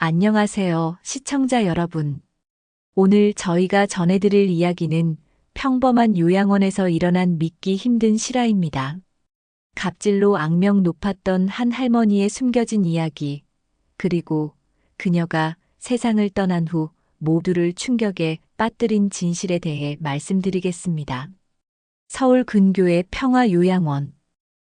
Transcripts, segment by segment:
안녕하세요, 시청자 여러분. 오늘 저희가 전해드릴 이야기는 평범한 요양원에서 일어난 믿기 힘든 실화입니다. 갑질로 악명 높았던 한 할머니의 숨겨진 이야기, 그리고 그녀가 세상을 떠난 후 모두를 충격에 빠뜨린 진실에 대해 말씀드리겠습니다. 서울 근교의 평화요양원.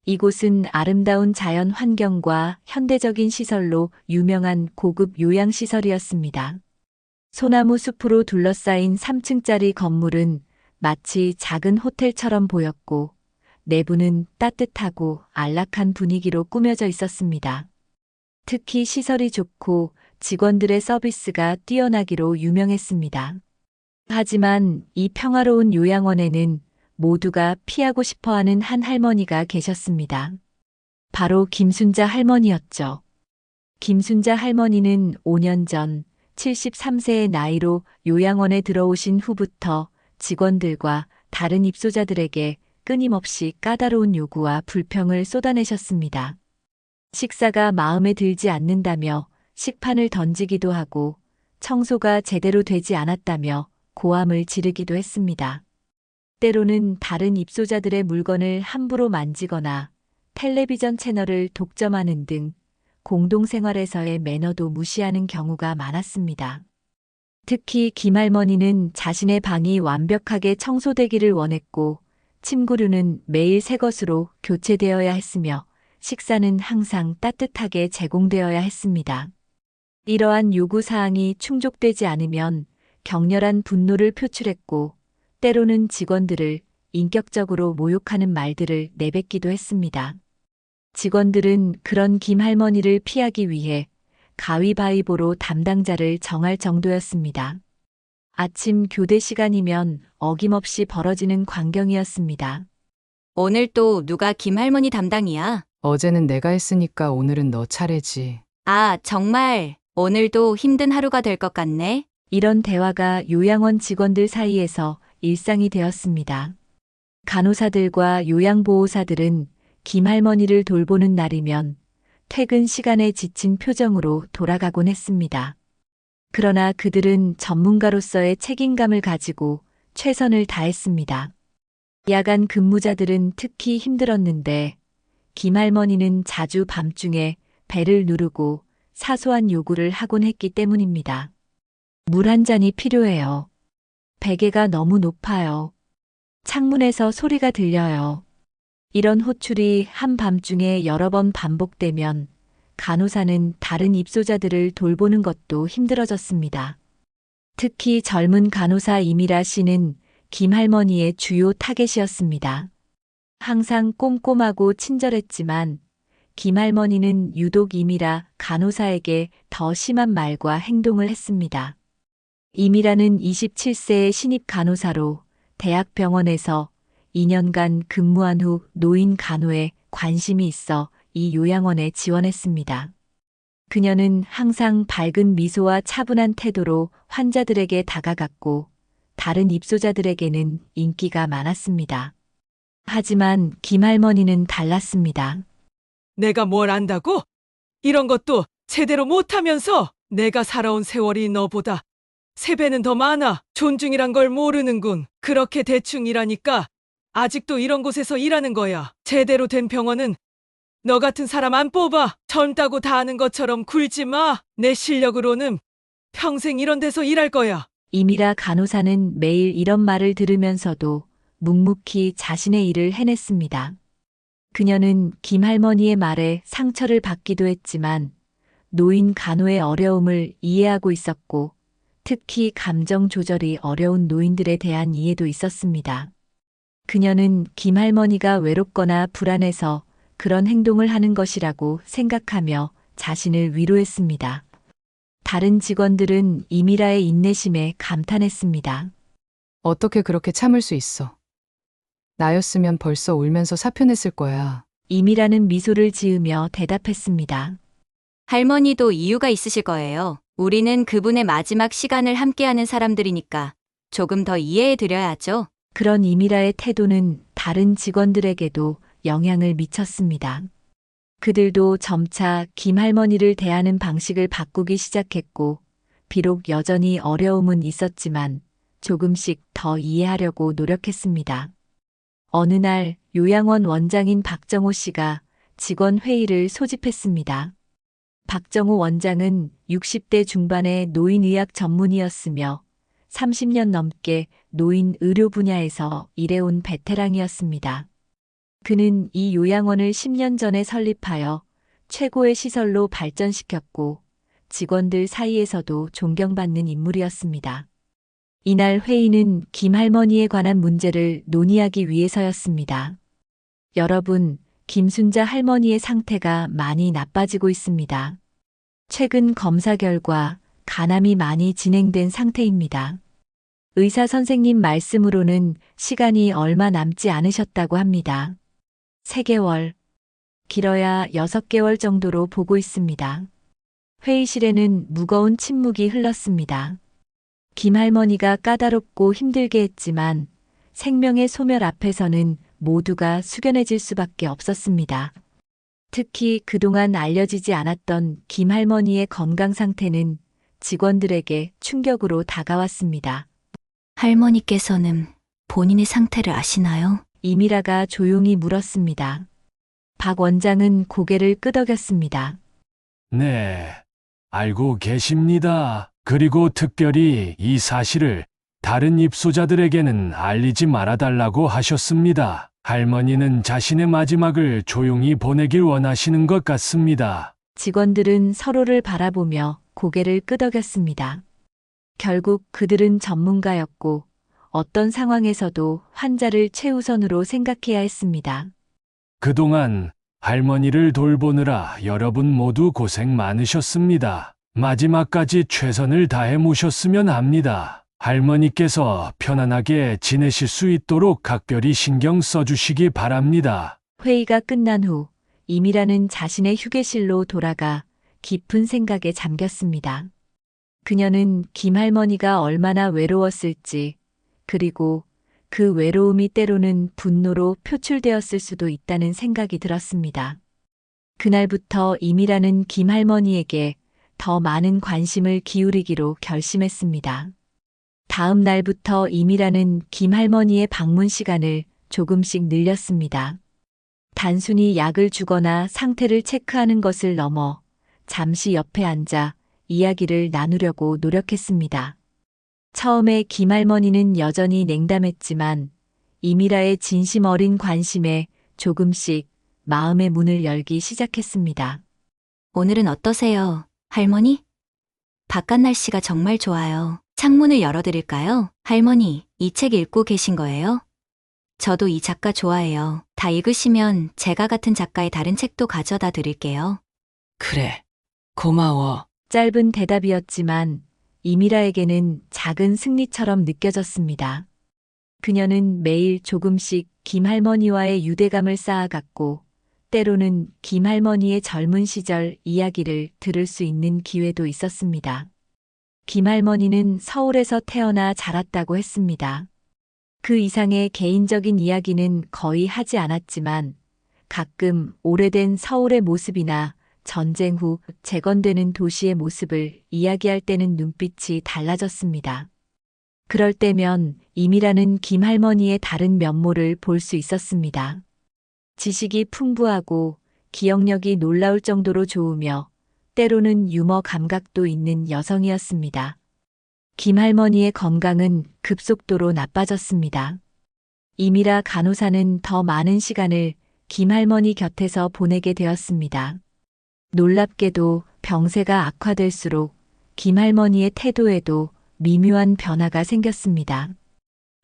이곳은 아름다운 자연 환경과 현대적인 시설로 유명한 고급 요양시설이었습니다. 소나무 숲으로 둘러싸인 3층짜리 건물은 마치 작은 호텔처럼 보였고, 내부는 따뜻하고 안락한 분위기로 꾸며져 있었습니다. 특히 시설이 좋고 직원들의 서비스가 뛰어나기로 유명했습니다. 하지만 이 평화로운 요양원에는 모두가 피하고 싶어하는 한 할머니가 계셨습니다. 바로 김순자 할머니였죠. 김순자 할머니는 5년 전 73세의 나이로 요양원에 들어오신 후부터 직원들과 다른 입소자들에게 끊임없이 까다로운 요구와 불평을 쏟아내셨습니다. 식사가 마음에 들지 않는다며 식판을 던지기도 하고, 청소가 제대로 되지 않았다며 고함을 지르기도 했습니다. 때로는 다른 입소자들의 물건을 함부로 만지거나 텔레비전 채널을 독점하는 등 공동생활에서의 매너도 무시하는 경우가 많았습니다. 특히 김할머니는 자신의 방이 완벽하게 청소되기를 원했고, 침구류는 매일 새 것으로 교체되어야 했으며 식사는 항상 따뜻하게 제공되어야 했습니다. 이러한 요구사항이 충족되지 않으면 격렬한 분노를 표출했고, 때로는 직원들을 인격적으로 모욕하는 말들을 내뱉기도 했습니다. 직원들은 그런 김할머니를 피하기 위해 가위바위보로 담당자를 정할 정도였습니다. 아침 교대 시간이면 어김없이 벌어지는 광경이었습니다. 오늘 또 누가 김할머니 담당이야? 어제는 내가 했으니까 오늘은 너 차례지. 아, 정말 오늘도 힘든 하루가 될 것 같네. 이런 대화가 요양원 직원들 사이에서 일상이 되었습니다. 간호사들과 요양보호사들은 김할머니를 돌보는 날이면 퇴근 시간에 지친 표정으로 돌아가곤 했습니다. 그러나 그들은 전문가로서의 책임감을 가지고 최선을 다했습니다. 야간 근무자들은 특히 힘들었는데, 김할머니는 자주 밤중에 벨을 누르고 사소한 요구를 하곤 했기 때문입니다. 물 한 잔이 필요해요. 베개가 너무 높아요. 창문에서 소리가 들려요. 이런 호출이 한밤중에 여러 번 반복되면 간호사는 다른 입소자들을 돌보는 것도 힘들어졌습니다. 특히 젊은 간호사 이미라 씨는 김할머니의 주요 타겟이었습니다. 항상 꼼꼼하고 친절했지만 김할머니는 유독 이미라 간호사에게 더 심한 말과 행동을 했습니다. 이미라는 27세의 신입 간호사로 대학병원에서 2년간 근무한 후 노인 간호에 관심이 있어 이 요양원에 지원했습니다. 그녀는 항상 밝은 미소와 차분한 태도로 환자들에게 다가갔고, 다른 입소자들에게는 인기가 많았습니다. 하지만 김할머니는 달랐습니다. 내가 뭘 안다고? 이런 것도 제대로 못하면서 내가 살아온 세월이 너보다 3배는 더 많아. 존중이란 걸 모르는군. 그렇게 대충 일하니까 아직도 이런 곳에서 일하는 거야. 제대로 된 병원은 너 같은 사람 안 뽑아. 젊다고 다 아는 것처럼 굴지 마. 내 실력으로는 평생 이런 데서 일할 거야. 이미라 간호사는 매일 이런 말을 들으면서도 묵묵히 자신의 일을 해냈습니다. 그녀는 김할머니의 말에 상처를 받기도 했지만 노인 간호의 어려움을 이해하고 있었고, 특히 감정 조절이 어려운 노인들에 대한 이해도 있었습니다. 그녀는 김할머니가 외롭거나 불안해서 그런 행동을 하는 것이라고 생각하며 자신을 위로했습니다. 다른 직원들은 이미라의 인내심에 감탄했습니다. 어떻게 그렇게 참을 수 있어? 나였으면 벌써 울면서 사표 냈을 거야. 이미라는 미소를 지으며 대답했습니다. 할머니도 이유가 있으실 거예요. 우리는 그분의 마지막 시간을 함께하는 사람들이니까 조금 더 이해해 드려야죠. 그런 이미라의 태도는 다른 직원들에게도 영향을 미쳤습니다. 그들도 점차 김할머니를 대하는 방식을 바꾸기 시작했고, 비록 여전히 어려움은 있었지만 조금씩 더 이해하려고 노력했습니다. 어느 날 요양원 원장인 박정호 씨가 직원 회의를 소집했습니다. 박정호 원장은 60대 중반의 노인의학 전문의였으며 30년 넘게 노인 의료 분야에서 일해온 베테랑이었습니다. 그는 이 요양원을 10년 전에 설립하여 최고의 시설로 발전시켰고 직원들 사이에서도 존경받는 인물이었습니다. 이날 회의는 김할머니에 관한 문제를 논의하기 위해서였습니다. 여러분, 김순자 할머니의 상태가 많이 나빠지고 있습니다. 최근 검사 결과 간암이 많이 진행된 상태입니다. 의사 선생님 말씀으로는 시간이 얼마 남지 않으셨다고 합니다. 3개월, 길어야 6개월 정도로 보고 있습니다. 회의실에는 무거운 침묵이 흘렀습니다. 김할머니가 까다롭고 힘들게 했지만 생명의 소멸 앞에서는 모두가 숙연해질 수밖에 없었습니다. 특히 그동안 알려지지 않았던 김할머니의 건강 상태는 직원들에게 충격으로 다가왔습니다. 할머니께서는 본인의 상태를 아시나요? 이미라가 조용히 물었습니다. 박 원장은 고개를 끄덕였습니다. 네, 알고 계십니다. 그리고 특별히 이 사실을 다른 입소자들에게는 알리지 말아달라고 하셨습니다. 할머니는 자신의 마지막을 조용히 보내길 원하시는 것 같습니다. 직원들은 서로를 바라보며 고개를 끄덕였습니다. 결국 그들은 전문가였고 어떤 상황에서도 환자를 최우선으로 생각해야 했습니다. 그동안 할머니를 돌보느라 여러분 모두 고생 많으셨습니다. 마지막까지 최선을 다해 모셨으면 합니다. 할머니께서 편안하게 지내실 수 있도록 각별히 신경 써주시기 바랍니다. 회의가 끝난 후 이미라는 자신의 휴게실로 돌아가 깊은 생각에 잠겼습니다. 그녀는 김할머니가 얼마나 외로웠을지, 그리고 그 외로움이 때로는 분노로 표출되었을 수도 있다는 생각이 들었습니다. 그날부터 이미라는 김할머니에게 더 많은 관심을 기울이기로 결심했습니다. 다음 날부터 이미라는 김할머니의 방문 시간을 조금씩 늘렸습니다. 단순히 약을 주거나 상태를 체크하는 것을 넘어 잠시 옆에 앉아 이야기를 나누려고 노력했습니다. 처음에 김할머니는 여전히 냉담했지만 이미라의 진심 어린 관심에 조금씩 마음의 문을 열기 시작했습니다. 오늘은 어떠세요, 할머니? 바깥 날씨가 정말 좋아요. 창문을 열어드릴까요? 할머니, 이 책 읽고 계신 거예요? 저도 이 작가 좋아해요. 다 읽으시면 제가 같은 작가의 다른 책도 가져다 드릴게요. 그래, 고마워. 짧은 대답이었지만 이미라에게는 작은 승리처럼 느껴졌습니다. 그녀는 매일 조금씩 김할머니와의 유대감을 쌓아갔고, 때로는 김할머니의 젊은 시절 이야기를 들을 수 있는 기회도 있었습니다. 김할머니는 서울에서 태어나 자랐다고 했습니다. 그 이상의 개인적인 이야기는 거의 하지 않았지만 가끔 오래된 서울의 모습이나 전쟁 후 재건되는 도시의 모습을 이야기할 때는 눈빛이 달라졌습니다. 그럴 때면 이미라는 김할머니의 다른 면모를 볼 수 있었습니다. 지식이 풍부하고 기억력이 놀라울 정도로 좋으며 때로는 유머 감각도 있는 여성이었습니다. 김할머니의 건강은 급속도로 나빠졌습니다. 이미라 간호사는 더 많은 시간을 김할머니 곁에서 보내게 되었습니다. 놀랍게도 병세가 악화될수록 김할머니의 태도에도 미묘한 변화가 생겼습니다.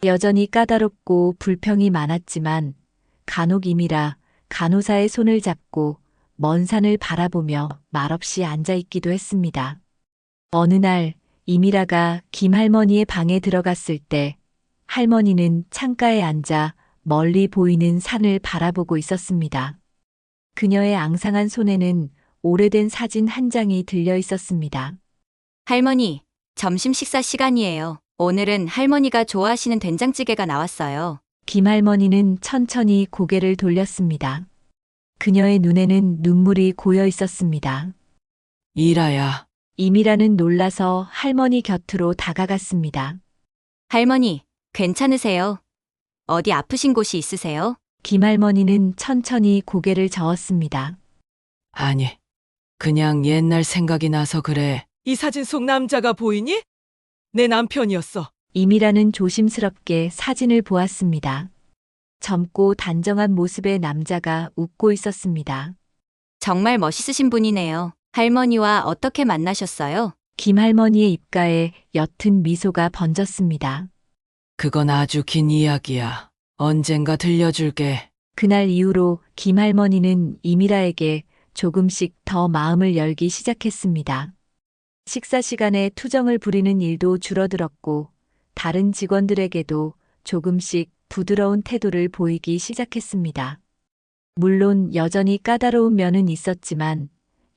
여전히 까다롭고 불평이 많았지만 간혹 이미라 간호사의 손을 잡고 먼 산을 바라보며 말없이 앉아있기도 했습니다. 어느 날 이미라가 김할머니의 방에 들어갔을 때 할머니는 창가에 앉아 멀리 보이는 산을 바라보고 있었습니다. 그녀의 앙상한 손에는 오래된 사진 한 장이 들려 있었습니다. 할머니, 점심 식사 시간이에요. 오늘은 할머니가 좋아하시는 된장찌개가 나왔어요. 김할머니는 천천히 고개를 돌렸습니다. 그녀의 눈에는 눈물이 고여 있었습니다. 이라야, 이미라는 놀라서 할머니 곁으로 다가갔습니다. 할머니, 괜찮으세요? 어디 아프신 곳이 있으세요? 김할머니는 천천히 고개를 저었습니다. 아니, 그냥 옛날 생각이 나서 그래. 이 사진 속 남자가 보이니? 내 남편이었어. 이미라는 조심스럽게 사진을 보았습니다. 젊고 단정한 모습의 남자가 웃고 있었습니다. 정말 멋있으신 분이네요. 할머니와 어떻게 만나셨어요? 김할머니의 입가에 옅은 미소가 번졌습니다. 그건 아주 긴 이야기야. 언젠가 들려줄게. 그날 이후로 김할머니는 이미라에게 조금씩 더 마음을 열기 시작했습니다. 식사 시간에 투정을 부리는 일도 줄어들었고, 다른 직원들에게도 조금씩 부드러운 태도를 보이기 시작했습니다. 물론 여전히 까다로운 면은 있었지만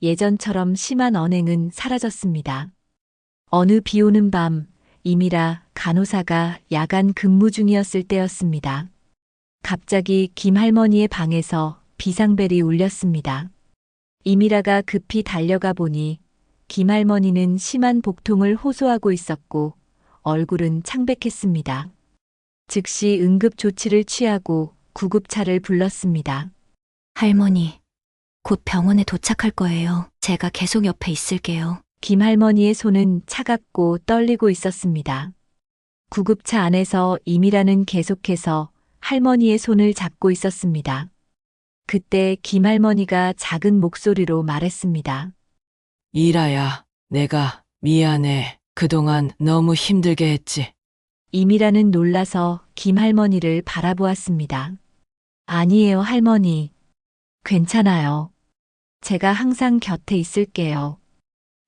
예전처럼 심한 언행은 사라졌습니다. 어느 비 오는 밤, 이미라 간호사가 야간 근무 중이었을 때였습니다. 갑자기 김할머니의 방에서 비상벨이 울렸습니다. 이미라가 급히 달려가 보니 김할머니는 심한 복통을 호소하고 있었고 얼굴은 창백했습니다. 즉시 응급 조치를 취하고 구급차를 불렀습니다. 할머니, 곧 병원에 도착할 거예요. 제가 계속 옆에 있을게요. 김할머니의 손은 차갑고 떨리고 있었습니다. 구급차 안에서 이미라는 계속해서 할머니의 손을 잡고 있었습니다. 그때 김할머니가 작은 목소리로 말했습니다. 이라야, 내가 미안해. 그동안 너무 힘들게 했지. 이미라는 놀라서 김할머니를 바라보았습니다. 아니에요, 할머니. 괜찮아요. 제가 항상 곁에 있을게요.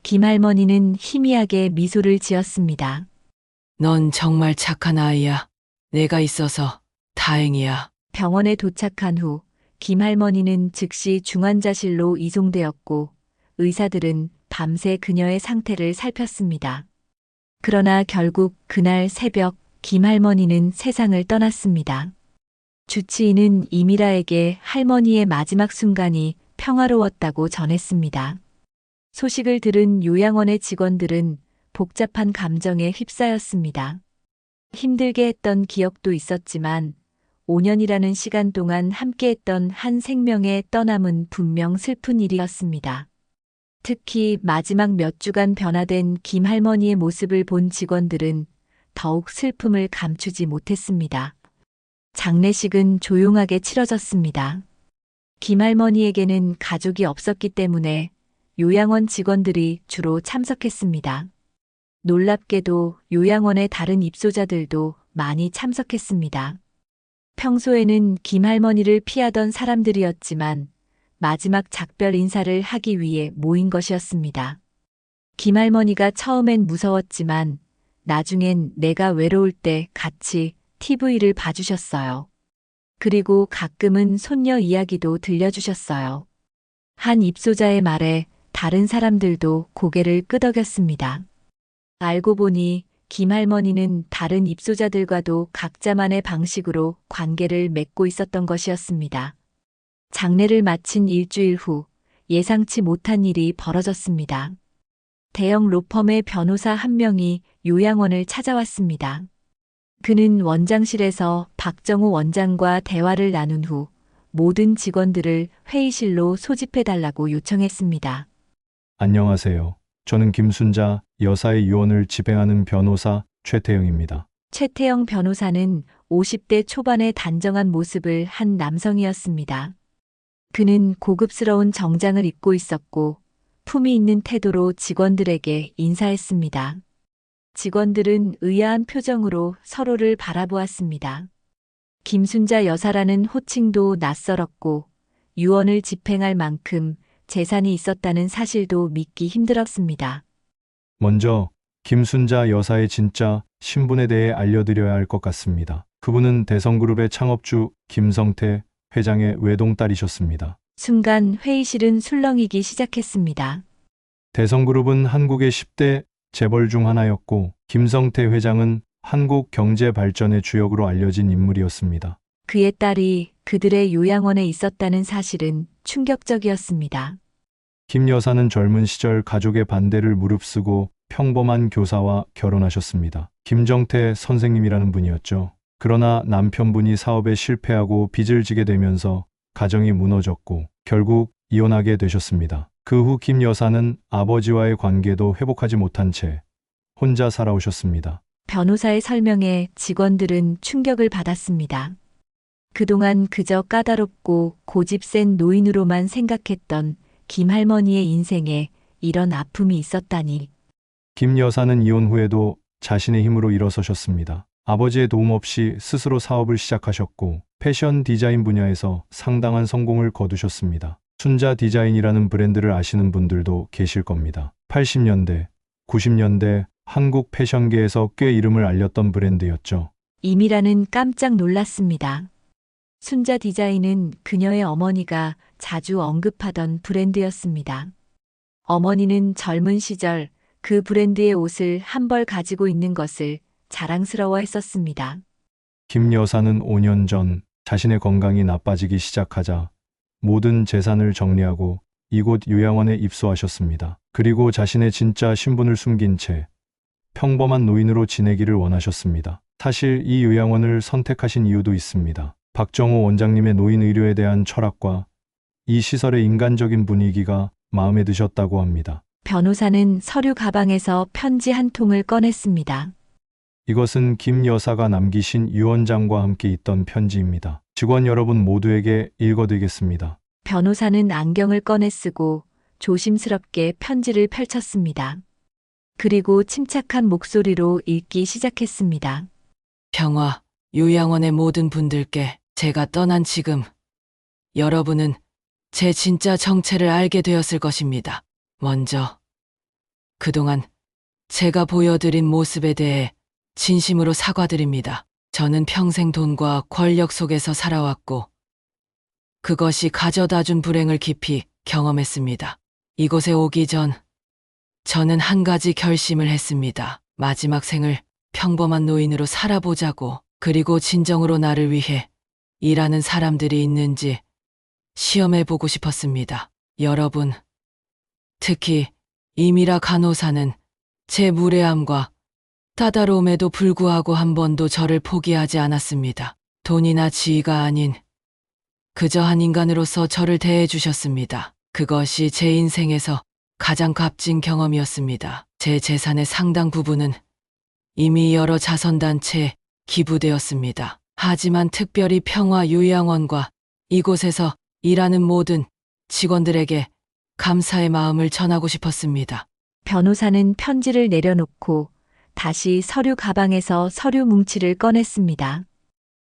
김할머니는 희미하게 미소를 지었습니다. 넌 정말 착한 아이야. 내가 있어서 다행이야. 병원에 도착한 후 김할머니는 즉시 중환자실로 이송되었고 의사들은 밤새 그녀의 상태를 살폈습니다. 그러나 결국 그날 새벽 김할머니는 세상을 떠났습니다. 주치의는 이미라에게 할머니의 마지막 순간이 평화로웠다고 전했습니다. 소식을 들은 요양원의 직원들은 복잡한 감정에 휩싸였습니다. 힘들게 했던 기억도 있었지만 5년이라는 시간 동안 함께했던 한 생명의 떠남은 분명 슬픈 일이었습니다. 특히 마지막 몇 주간 변화된 김할머니의 모습을 본 직원들은 더욱 슬픔을 감추지 못했습니다. 장례식은 조용하게 치러졌습니다. 김할머니에게는 가족이 없었기 때문에 요양원 직원들이 주로 참석했습니다. 놀랍게도 요양원의 다른 입소자들도 많이 참석했습니다. 평소에는 김할머니를 피하던 사람들이었지만 마지막 작별 인사를 하기 위해 모인 것이었습니다. 김할머니가 처음엔 무서웠지만 나중엔 내가 외로울 때 같이 TV를 봐주셨어요. 그리고 가끔은 손녀 이야기도 들려주셨어요. 한 입소자의 말에 다른 사람들도 고개를 끄덕였습니다. 알고 보니 김할머니는 다른 입소자들과도 각자만의 방식으로 관계를 맺고 있었던 것이었습니다. 장례를 마친 일주일 후 예상치 못한 일이 벌어졌습니다. 대형 로펌의 변호사 한 명이 요양원을 찾아왔습니다. 그는 원장실에서 박정우 원장과 대화를 나눈 후 모든 직원들을 회의실로 소집해달라고 요청했습니다. 안녕하세요. 저는 김순자 여사의 유언을 집행하는 변호사 최태영입니다. 최태영 변호사는 50대 초반의 단정한 모습을 한 남성이었습니다. 그는 고급스러운 정장을 입고 있었고 품위 있는 태도로 직원들에게 인사했습니다. 직원들은 의아한 표정으로 서로를 바라보았습니다. 김순자 여사라는 호칭도 낯설었고 유언을 집행할 만큼 재산이 있었다는 사실도 믿기 힘들었습니다. 먼저 김순자 여사의 진짜 신분에 대해 알려드려야 할 것 같습니다. 그분은 대성그룹의 창업주 김성태 회장의 외동딸이셨습니다. 순간 회의실은 술렁이기 시작했습니다. 대성그룹은 한국의 10대 재벌 중 하나였고 김성태 회장은 한국 경제 발전의 주역으로 알려진 인물이었습니다. 그의 딸이 그들의 요양원에 있었다는 사실은 충격적이었습니다. 김 여사는 젊은 시절 가족의 반대를 무릅쓰고 평범한 교사와 결혼하셨습니다. 김정태 선생님이라는 분이었죠. 그러나 남편분이 사업에 실패하고 빚을 지게 되면서 가정이 무너졌고 결국 이혼하게 되셨습니다. 그 후 김 여사는 아버지와의 관계도 회복하지 못한 채 혼자 살아오셨습니다. 변호사의 설명에 직원들은 충격을 받았습니다. 그동안 그저 까다롭고 고집 센 노인으로만 생각했던 김 할머니의 인생에 이런 아픔이 있었다니. 김 여사는 이혼 후에도 자신의 힘으로 일어서셨습니다. 아버지의 도움 없이 스스로 사업을 시작하셨고 패션 디자인 분야에서 상당한 성공을 거두셨습니다. 순자 디자인이라는 브랜드를 아시는 분들도 계실 겁니다. 80년대, 90년대 한국 패션계에서 꽤 이름을 알렸던 브랜드였죠. 이미라는 깜짝 놀랐습니다. 순자 디자인은 그녀의 어머니가 자주 언급하던 브랜드였습니다. 어머니는 젊은 시절 그 브랜드의 옷을 한 벌 가지고 있는 것을 자랑스러워 했었습니다. 김 여사는 5년 전 자신의 건강이 나빠지기 시작하자 모든 재산을 정리하고 이곳 요양원에 입소하셨습니다. 그리고 자신의 진짜 신분을 숨긴 채 평범한 노인으로 지내기를 원하셨습니다. 사실 이 요양원을 선택하신 이유도 있습니다. 박정호 원장님의 노인 의료에 대한 철학과 이 시설의 인간적인 분위기가 마음에 드셨다고 합니다. 변호사는 서류 가방에서 편지 한 통을 꺼냈습니다. 이것은 김 여사가 남기신 유 원장과 함께 있던 편지입니다. 직원 여러분 모두에게 읽어드리겠습니다. 변호사는 안경을 꺼내 쓰고 조심스럽게 편지를 펼쳤습니다. 그리고 침착한 목소리로 읽기 시작했습니다. 평화 요양원의 모든 분들께 제가 떠난 지금 여러분은 제 진짜 정체를 알게 되었을 것입니다. 먼저 그동안 제가 보여드린 모습에 대해 진심으로 사과드립니다. 저는 평생 돈과 권력 속에서 살아왔고 그것이 가져다준 불행을 깊이 경험했습니다. 이곳에 오기 전 저는 한 가지 결심을 했습니다. 마지막 생을 평범한 노인으로 살아보자고. 그리고 진정으로 나를 위해 일하는 사람들이 있는지 시험해보고 싶었습니다. 여러분, 특히 이미라 간호사는 제 무례함과 까다로움에도 불구하고 한 번도 저를 포기하지 않았습니다. 돈이나 지위가 아닌 그저 한 인간으로서 저를 대해주셨습니다. 그것이 제 인생에서 가장 값진 경험이었습니다. 제 재산의 상당 부분은 이미 여러 자선단체에 기부되었습니다. 하지만 특별히 평화 요양원과 이곳에서 일하는 모든 직원들에게 감사의 마음을 전하고 싶었습니다. 변호사는 편지를 내려놓고 다시 서류 가방에서 서류 뭉치를 꺼냈습니다.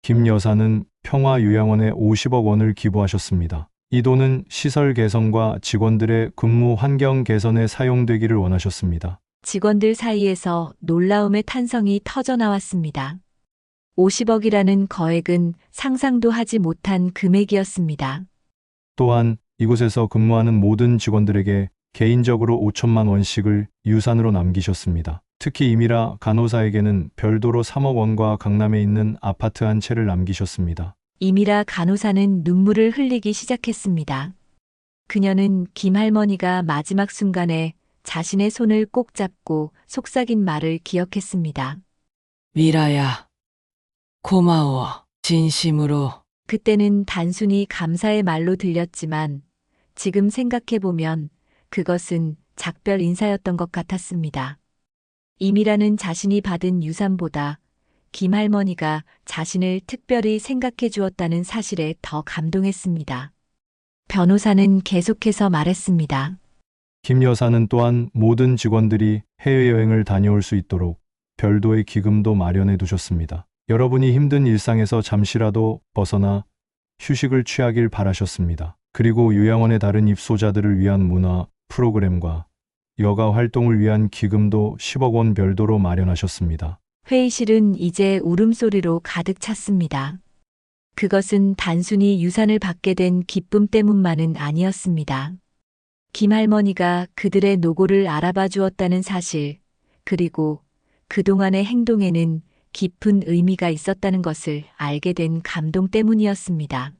김 여사는 평화요양원에 50억 원을 기부하셨습니다. 이 돈은 시설 개선과 직원들의 근무 환경 개선에 사용되기를 원하셨습니다. 직원들 사이에서 놀라움의 탄성이 터져나왔습니다. 50억이라는 거액은 상상도 하지 못한 금액이었습니다. 또한 이곳에서 근무하는 모든 직원들에게 개인적으로 5천만 원씩을 유산으로 남기셨습니다. 특히 이미라 간호사에게는 별도로 3억 원과 강남에 있는 아파트 한 채를 남기셨습니다. 이미라 간호사는 눈물을 흘리기 시작했습니다. 그녀는 김 할머니가 마지막 순간에 자신의 손을 꼭 잡고 속삭인 말을 기억했습니다. 미라야, 고마워. 진심으로. 그때는 단순히 감사의 말로 들렸지만 지금 생각해보면 그것은 작별 인사였던 것 같았습니다. 이미라는 자신이 받은 유산보다 김 할머니가 자신을 특별히 생각해 주었다는 사실에 더 감동했습니다. 변호사는 계속해서 말했습니다. 김 여사는 또한 모든 직원들이 해외여행을 다녀올 수 있도록 별도의 기금도 마련해 두셨습니다. 여러분이 힘든 일상에서 잠시라도 벗어나 휴식을 취하길 바라셨습니다. 그리고 요양원의 다른 입소자들을 위한 문화 프로그램과 여가 활동을 위한 기금도 10억 원 별도로 마련하셨습니다. 회의실은 이제 울음소리로 가득 찼습니다. 그것은 단순히 유산을 받게 된 기쁨 때문만은 아니었습니다. 김 할머니가 그들의 노고를 알아봐 주었다는 사실, 그리고 그동안의 행동에는 깊은 의미가 있었다는 것을 알게 된 감동 때문이었습니다.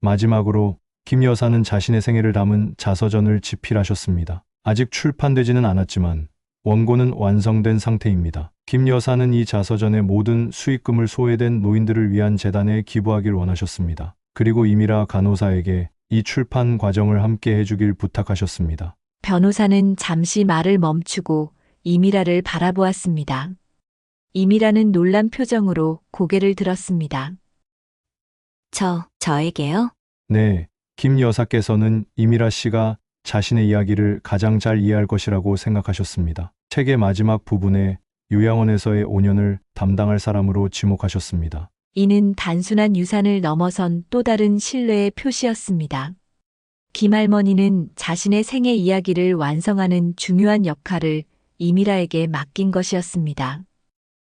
마지막으로 김 여사는 자신의 생애를 담은 자서전을 집필하셨습니다. 아직 출판되지는 않았지만 원고는 완성된 상태입니다. 김 여사는 이 자서전의 모든 수익금을 소외된 노인들을 위한 재단에 기부하길 원하셨습니다. 그리고 이미라 간호사에게 이 출판 과정을 함께 해주길 부탁하셨습니다. 변호사는 잠시 말을 멈추고 이미라를 바라보았습니다. 이미라는 놀란 표정으로 고개를 들었습니다. 저에게요? 네, 김 여사께서는 이미라 씨가 자신의 이야기를 가장 잘 이해할 것이라고 생각하셨습니다. 책의 마지막 부분에 요양원에서의 5년을 담당할 사람으로 지목하셨습니다. 이는 단순한 유산을 넘어선 또 다른 신뢰의 표시였습니다. 김할머니는 자신의 생애 이야기를 완성하는 중요한 역할을 이미라에게 맡긴 것이었습니다.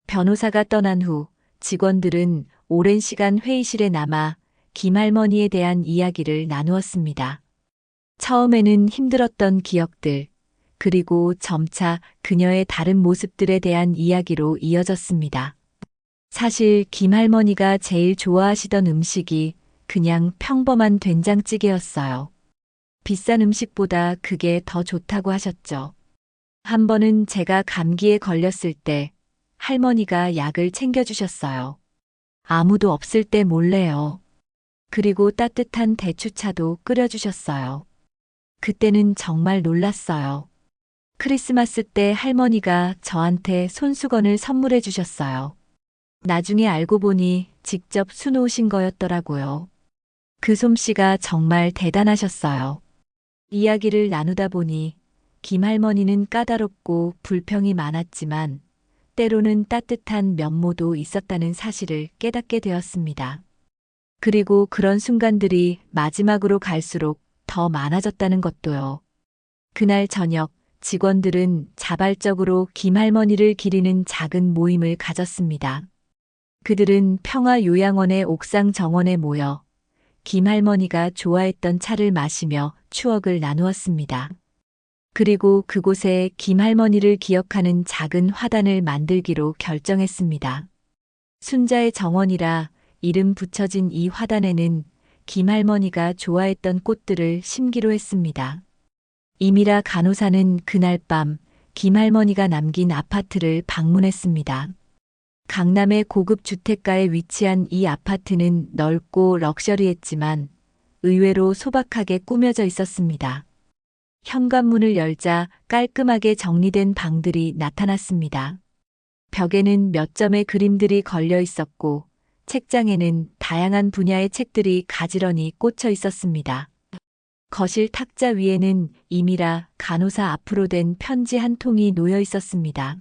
변호사가 떠난 후 직원들은 오랜 시간 회의실에 남아 김할머니에 대한 이야기를 나누었습니다. 처음에는 힘들었던 기억들, 그리고 점차 그녀의 다른 모습들에 대한 이야기로 이어졌습니다. 사실 김할머니가 제일 좋아하시던 음식이 그냥 평범한 된장찌개였어요. 비싼 음식보다 그게 더 좋다고 하셨죠. 한 번은 제가 감기에 걸렸을 때 할머니가 약을 챙겨주셨어요. 아무도 없을 때 몰래요. 그리고 따뜻한 대추차도 끓여주셨어요. 그때는 정말 놀랐어요. 크리스마스 때 할머니가 저한테 손수건을 선물해 주셨어요. 나중에 알고 보니 직접 수놓으신 거였더라고요. 그 솜씨가 정말 대단하셨어요. 이야기를 나누다 보니 김할머니는 까다롭고 불평이 많았지만 때로는 따뜻한 면모도 있었다는 사실을 깨닫게 되었습니다. 그리고 그런 순간들이 마지막으로 갈수록 더 많아졌다는 것도요. 그날 저녁 직원들은 자발적으로 김할머니를 기리는 작은 모임을 가졌습니다. 그들은 평화요양원의 옥상 정원에 모여 김할머니가 좋아했던 차를 마시며 추억을 나누었습니다. 그리고 그곳에 김할머니를 기억하는 작은 화단을 만들기로 결정했습니다. 순자의 정원이라 이름 붙여진 이 화단에는 김할머니가 좋아했던 꽃들을 심기로 했습니다. 이미라 간호사는 그날 밤 김할머니가 남긴 아파트를 방문했습니다. 강남의 고급 주택가에 위치한 이 아파트는 넓고 럭셔리했지만 의외로 소박하게 꾸며져 있었습니다. 현관문을 열자 깔끔하게 정리된 방들이 나타났습니다. 벽에는 몇 점의 그림들이 걸려 있었고 책장에는 다양한 분야의 책들이 가지런히 꽂혀 있었습니다. 거실 탁자 위에는 이미라 간호사 앞으로 된 편지 한 통이 놓여 있었습니다.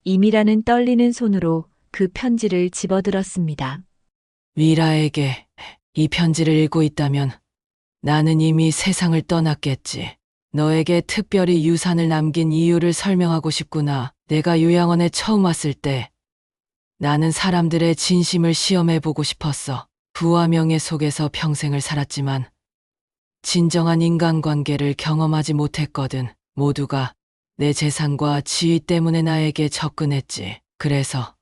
이미라는 떨리는 손으로 그 편지를 집어들었습니다. 미라에게 이 편지를 읽고 있다면 나는 이미 세상을 떠났겠지. 너에게 특별히 유산을 남긴 이유를 설명하고 싶구나. 내가 요양원에 처음 왔을 때 나는 사람들의 진심을 시험해보고 싶었어. 부와 명예 속에서 평생을 살았지만 진정한 인간관계를 경험하지 못했거든. 모두가 내 재산과 지위 때문에 나에게 접근했지. 그래서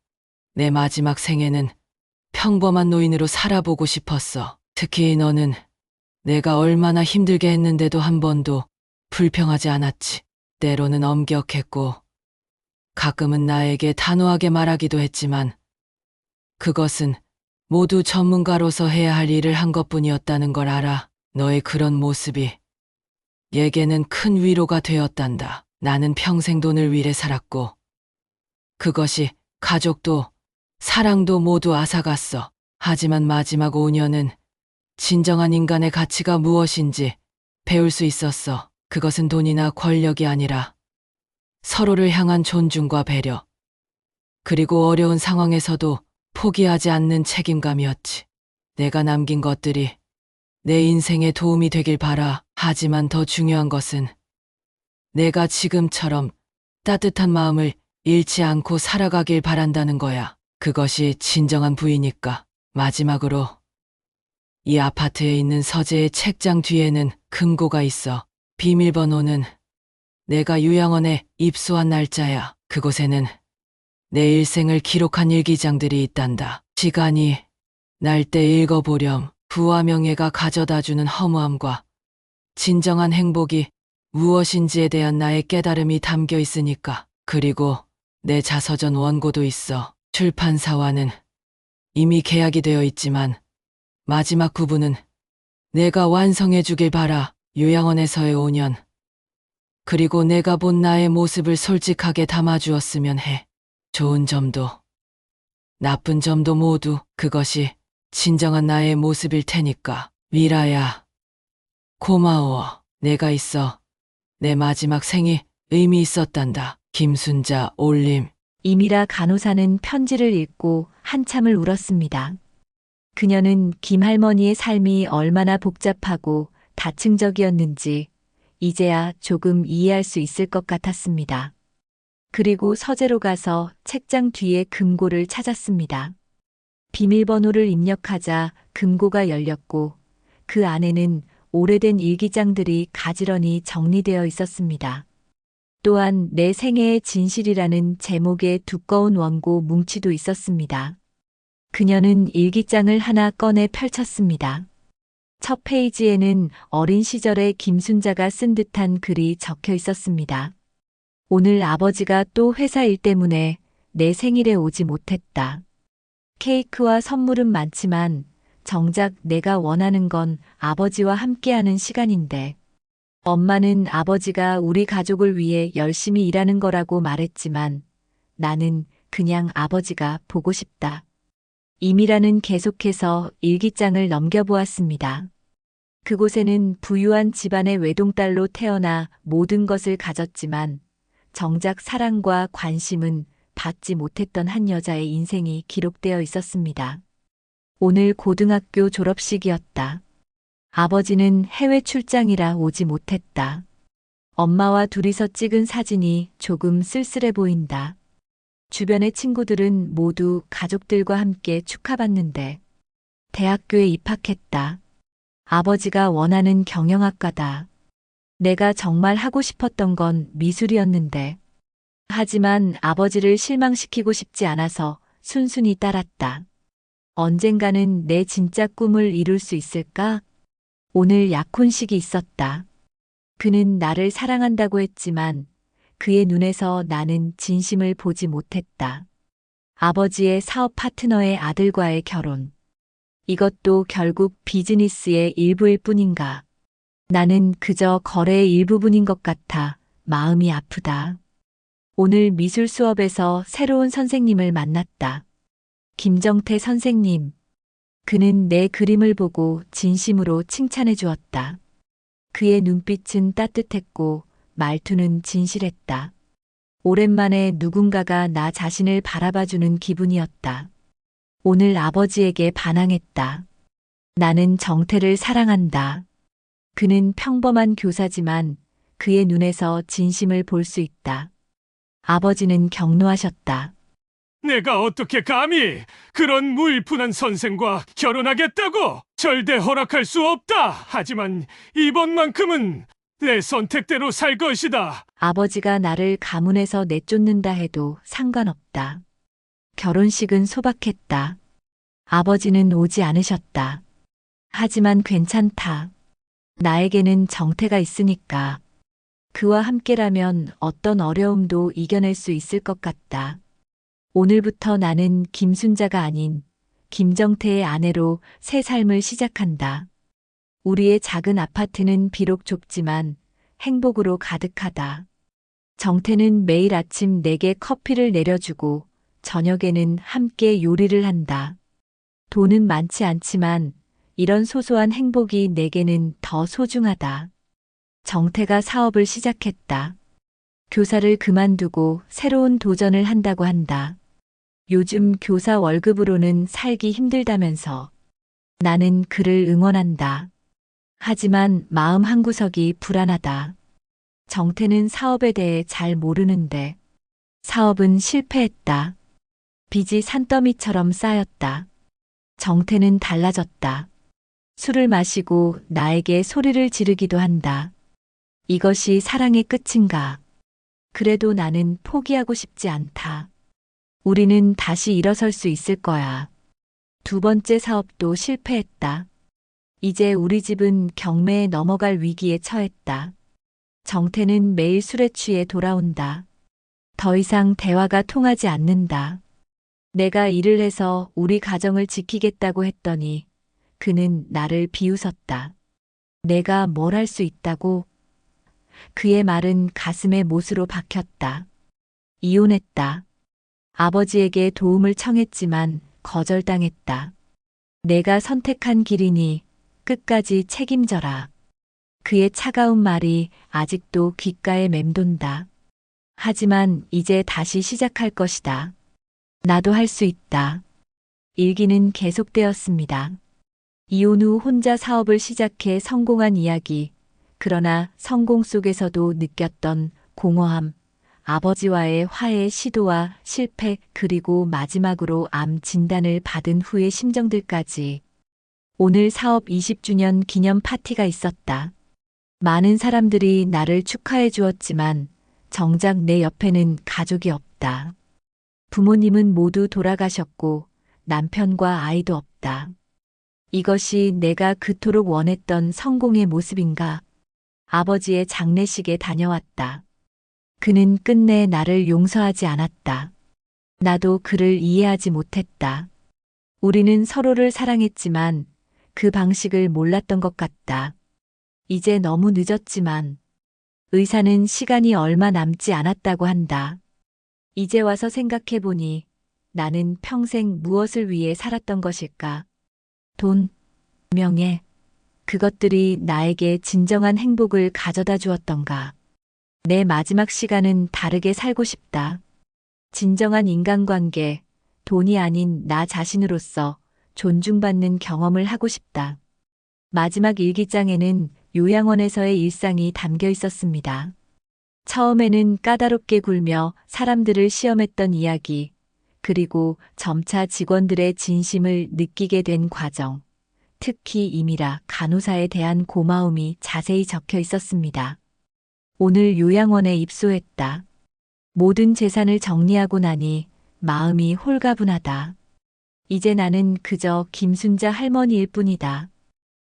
내 마지막 생에는 평범한 노인으로 살아보고 싶었어. 특히 너는 내가 얼마나 힘들게 했는데도 한 번도 불평하지 않았지. 때로는 엄격했고 가끔은 나에게 단호하게 말하기도 했지만 그것은 모두 전문가로서 해야 할 일을 한 것뿐이었다는 걸 알아. 너의 그런 모습이 내게는 큰 위로가 되었단다. 나는 평생 돈을 위해 살았고 그것이 가족도 사랑도 모두 앗아갔어. 하지만 마지막 5년은 진정한 인간의 가치가 무엇인지 배울 수 있었어. 그것은 돈이나 권력이 아니라 서로를 향한 존중과 배려, 그리고 어려운 상황에서도 포기하지 않는 책임감이었지. 내가 남긴 것들이 내 인생에 도움이 되길 바라. 하지만 더 중요한 것은 내가 지금처럼 따뜻한 마음을 잃지 않고 살아가길 바란다는 거야. 그것이 진정한 부이니까. 마지막으로 이 아파트에 있는 서재의 책장 뒤에는 금고가 있어. 비밀번호는 내가 요양원에 입소한 날짜야. 그곳에는 내 일생을 기록한 일기장들이 있단다. 시간이 날 때 읽어보렴. 부와 명예가 가져다주는 허무함과 진정한 행복이 무엇인지에 대한 나의 깨달음이 담겨 있으니까. 그리고 내 자서전 원고도 있어. 출판사와는 이미 계약이 되어 있지만 마지막 부분은 내가 완성해 주길 바라. 요양원에서의 5년. 그리고 내가 본 나의 모습을 솔직하게 담아주었으면 해. 좋은 점도 나쁜 점도 모두 그것이 진정한 나의 모습일 테니까. 미라야, 고마워. 내가 있어. 내 마지막 생이 의미 있었단다. 김순자 올림. 이미라 간호사는 편지를 읽고 한참을 울었습니다. 그녀는 김할머니의 삶이 얼마나 복잡하고 다층적이었는지 이제야 조금 이해할 수 있을 것 같았습니다. 그리고 서재로 가서 책장 뒤에 금고를 찾았습니다. 비밀번호를 입력하자 금고가 열렸고 그 안에는 오래된 일기장들이 가지런히 정리되어 있었습니다. 또한 내 생애의 진실이라는 제목의 두꺼운 원고 뭉치도 있었습니다. 그녀는 일기장을 하나 꺼내 펼쳤습니다. 첫 페이지에는 어린 시절의 김순자가 쓴 듯한 글이 적혀 있었습니다. 오늘 아버지가 또 회사 일 때문에 내 생일에 오지 못했다. 케이크와 선물은 많지만 정작 내가 원하는 건 아버지와 함께하는 시간인데 엄마는 아버지가 우리 가족을 위해 열심히 일하는 거라고 말했지만 나는 그냥 아버지가 보고 싶다. 이미라는 계속해서 일기장을 넘겨보았습니다. 그곳에는 부유한 집안의 외동딸로 태어나 모든 것을 가졌지만 정작 사랑과 관심은 받지 못했던 한 여자의 인생이 기록되어 있었습니다. 오늘 고등학교 졸업식이었다. 아버지는 해외 출장이라 오지 못했다. 엄마와 둘이서 찍은 사진이 조금 쓸쓸해 보인다. 주변의 친구들은 모두 가족들과 함께 축하받는데 대학교에 입학했다. 아버지가 원하는 경영학과다. 내가 정말 하고 싶었던 건 미술이었는데 하지만 아버지를 실망시키고 싶지 않아서 순순히 따랐다. 언젠가는 내 진짜 꿈을 이룰 수 있을까? 오늘 약혼식이 있었다. 그는 나를 사랑한다고 했지만 그의 눈에서 나는 진심을 보지 못했다. 아버지의 사업 파트너의 아들과의 결혼. 이것도 결국 비즈니스의 일부일 뿐인가. 나는 그저 거래의 일부분인 것 같아 마음이 아프다. 오늘 미술 수업에서 새로운 선생님을 만났다. 김정태 선생님. 그는 내 그림을 보고 진심으로 칭찬해 주었다. 그의 눈빛은 따뜻했고 말투는 진실했다. 오랜만에 누군가가 나 자신을 바라봐주는 기분이었다. 오늘 아버지에게 반항했다. 나는 정태를 사랑한다. 그는 평범한 교사지만 그의 눈에서 진심을 볼 수 있다. 아버지는 경로하셨다. 내가 어떻게 감히 그런 무일푼한 선생과 결혼하겠다고? 절대 허락할 수 없다. 하지만 이번만큼은 내 선택대로 살 것이다. 아버지가 나를 가문에서 내쫓는다 해도 상관없다. 결혼식은 소박했다. 아버지는 오지 않으셨다. 하지만 괜찮다. 나에게는 정태가 있으니까. 그와 함께라면 어떤 어려움도 이겨낼 수 있을 것 같다. 오늘부터 나는 김순자가 아닌 김정태의 아내로 새 삶을 시작한다. 우리의 작은 아파트는 비록 좁지만 행복으로 가득하다. 정태는 매일 아침 내게 커피를 내려주고 저녁에는 함께 요리를 한다. 돈은 많지 않지만 이런 소소한 행복이 내게는 더 소중하다. 정태가 사업을 시작했다. 교사를 그만두고 새로운 도전을 한다고 한다. 요즘 교사 월급으로는 살기 힘들다면서. 나는 그를 응원한다. 하지만 마음 한구석이 불안하다. 정태는 사업에 대해 잘 모르는데 사업은 실패했다. 빚이 산더미처럼 쌓였다. 정태는 달라졌다. 술을 마시고 나에게 소리를 지르기도 한다. 이것이 사랑의 끝인가? 그래도 나는 포기하고 싶지 않다. 우리는 다시 일어설 수 있을 거야. 두 번째 사업도 실패했다. 이제 우리 집은 경매에 넘어갈 위기에 처했다. 정태는 매일 술에 취해 돌아온다. 더 이상 대화가 통하지 않는다. 내가 일을 해서 우리 가정을 지키겠다고 했더니 그는 나를 비웃었다. 내가 뭘 할 수 있다고? 그의 말은 가슴에 못으로 박혔다. 이혼했다. 아버지에게 도움을 청했지만 거절당했다. 내가 선택한 길이니 끝까지 책임져라. 그의 차가운 말이 아직도 귓가에 맴돈다. 하지만 이제 다시 시작할 것이다. 나도 할 수 있다. 일기는 계속되었습니다. 이혼 후 혼자 사업을 시작해 성공한 이야기. 그러나 성공 속에서도 느꼈던 공허함, 아버지와의 화해 시도와 실패, 그리고 마지막으로 암 진단을 받은 후의 심정들까지. 오늘 사업 20주년 기념 파티가 있었다. 많은 사람들이 나를 축하해 주었지만 정작 내 옆에는 가족이 없다. 부모님은 모두 돌아가셨고 남편과 아이도 없다. 이것이 내가 그토록 원했던 성공의 모습인가? 아버지의 장례식에 다녀왔다. 그는 끝내 나를 용서하지 않았다. 나도 그를 이해하지 못했다. 우리는 서로를 사랑했지만 그 방식을 몰랐던 것 같다. 이제 너무 늦었지만 의사는 시간이 얼마 남지 않았다고 한다. 이제 와서 생각해보니 나는 평생 무엇을 위해 살았던 것일까? 돈, 명예, 그것들이 나에게 진정한 행복을 가져다 주었던가? 내 마지막 시간은 다르게 살고 싶다. 진정한 인간관계, 돈이 아닌 나 자신으로서 존중받는 경험을 하고 싶다. 마지막 일기장에는 요양원에서의 일상이 담겨 있었습니다. 처음에는 까다롭게 굴며 사람들을 시험했던 이야기, 그리고 점차 직원들의 진심을 느끼게 된 과정, 특히 임이라 간호사에 대한 고마움이 자세히 적혀 있었습니다. 오늘 요양원에 입소했다. 모든 재산을 정리하고 나니 마음이 홀가분하다. 이제 나는 그저 김순자 할머니일 뿐이다.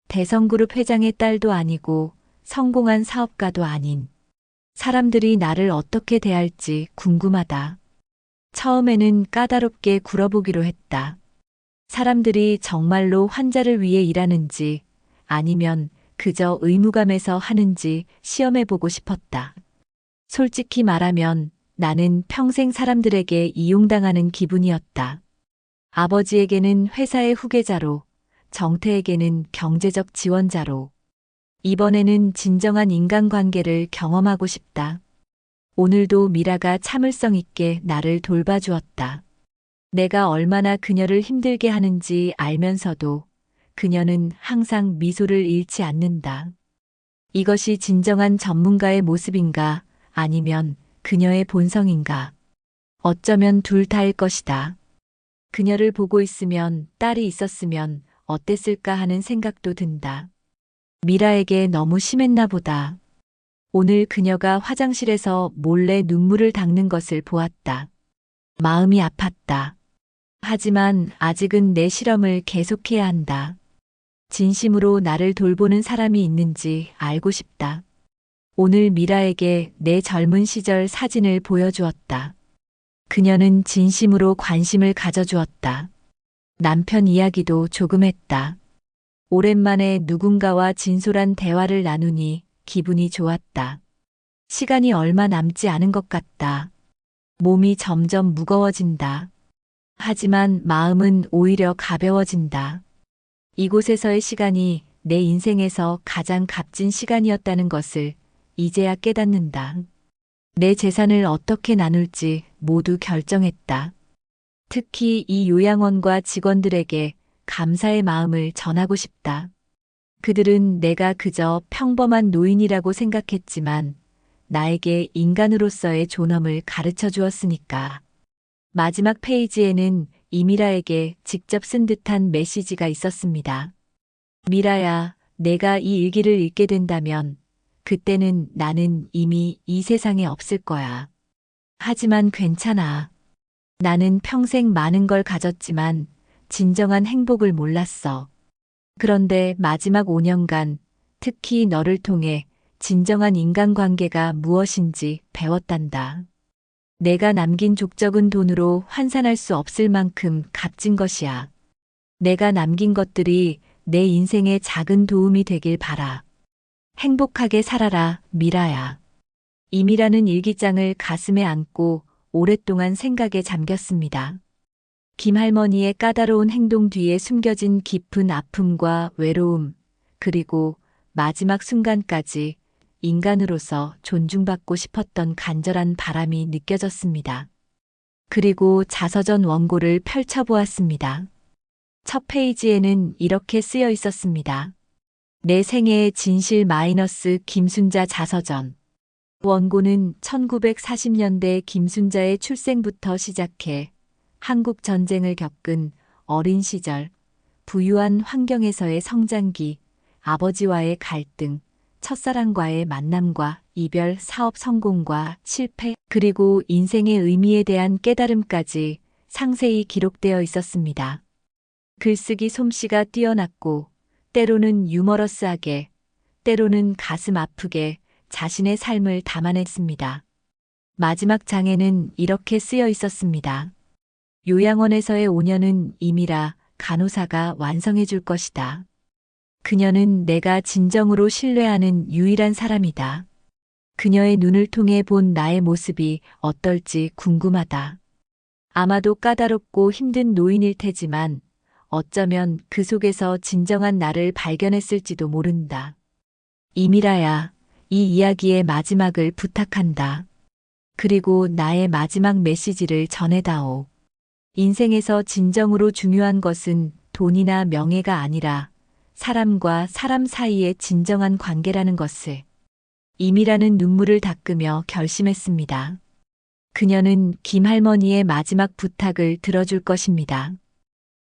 대성그룹 회장의 딸도 아니고 성공한 사업가도 아닌. 사람들이 나를 어떻게 대할지 궁금하다. 처음에는 까다롭게 굴어보기로 했다. 사람들이 정말로 환자를 위해 일하는지 아니면 그저 의무감에서 하는지 시험해보고 싶었다. 솔직히 말하면 나는 평생 사람들에게 이용당하는 기분이었다. 아버지에게는 회사의 후계자로, 정태에게는 경제적 지원자로. 이번에는 진정한 인간관계를 경험하고 싶다. 오늘도 미라가 참을성 있게 나를 돌봐주었다. 내가 얼마나 그녀를 힘들게 하는지 알면서도 그녀는 항상 미소를 잃지 않는다. 이것이 진정한 전문가의 모습인가 아니면 그녀의 본성인가? 어쩌면 둘 다일 것이다. 그녀를 보고 있으면 딸이 있었으면 어땠을까 하는 생각도 든다. 미라에게 너무 심했나 보다. 오늘 그녀가 화장실에서 몰래 눈물을 닦는 것을 보았다. 마음이 아팠다. 하지만 아직은 내 실험을 계속해야 한다. 진심으로 나를 돌보는 사람이 있는지 알고 싶다. 오늘 미라에게 내 젊은 시절 사진을 보여주었다. 그녀는 진심으로 관심을 가져주었다. 남편 이야기도 조금 했다. 오랜만에 누군가와 진솔한 대화를 나누니 기분이 좋았다. 시간이 얼마 남지 않은 것 같다. 몸이 점점 무거워진다. 하지만 마음은 오히려 가벼워진다. 이곳에서의 시간이 내 인생에서 가장 값진 시간이었다는 것을 이제야 깨닫는다. 내 재산을 어떻게 나눌지 모두 결정했다. 특히 이 요양원과 직원들에게 감사의 마음을 전하고 싶다. 그들은 내가 그저 평범한 노인이라고 생각했지만 나에게 인간으로서의 존엄을 가르쳐 주었으니까. 마지막 페이지에는 이미라에게 직접 쓴 듯한 메시지가 있었습니다. 미라야, 내가 이 일기를 읽게 된다면 그때는 나는 이미 이 세상에 없을 거야. 하지만 괜찮아. 나는 평생 많은 걸 가졌지만 진정한 행복을 몰랐어. 그런데 마지막 5년간 특히 너를 통해 진정한 인간관계가 무엇인지 배웠단다. 내가 남긴 족적은 돈으로 환산할 수 없을 만큼 값진 것이야. 내가 남긴 것들이 내 인생에 작은 도움이 되길 바라. 행복하게 살아라, 미라야. 이미라는 일기장을 가슴에 안고 오랫동안 생각에 잠겼습니다. 김할머니의 까다로운 행동 뒤에 숨겨진 깊은 아픔과 외로움, 그리고 마지막 순간까지 인간으로서 존중받고 싶었던 간절한 바람이 느껴졌습니다. 그리고 자서전 원고를 펼쳐보았습니다. 첫 페이지에는 이렇게 쓰여 있었습니다. 내 생애의 진실 마이너스 김순자 자서전. 원고는 1940년대 김순자의 출생부터 시작해 한국 전쟁을 겪은 어린 시절, 부유한 환경에서의 성장기, 아버지와의 갈등, 첫사랑과의 만남과 이별, 사업 성공과 실패, 그리고 인생의 의미에 대한 깨달음까지 상세히 기록되어 있었습니다. 글쓰기 솜씨가 뛰어났고, 때로는 유머러스하게, 때로는 가슴 아프게 자신의 삶을 담아냈습니다. 마지막 장에는 이렇게 쓰여 있었습니다. 요양원에서의 5년은 이미라 간호사가 완성해 줄 것이다. 그녀는 내가 진정으로 신뢰하는 유일한 사람이다. 그녀의 눈을 통해 본 나의 모습이 어떨지 궁금하다. 아마도 까다롭고 힘든 노인일 테지만 어쩌면 그 속에서 진정한 나를 발견했을지도 모른다. 이미라야, 이 이야기의 마지막을 부탁한다. 그리고 나의 마지막 메시지를 전해다오. 인생에서 진정으로 중요한 것은 돈이나 명예가 아니라 사람과 사람 사이의 진정한 관계라는 것을. 이미라는 눈물을 닦으며 결심했습니다. 그녀는 김할머니의 마지막 부탁을 들어줄 것입니다.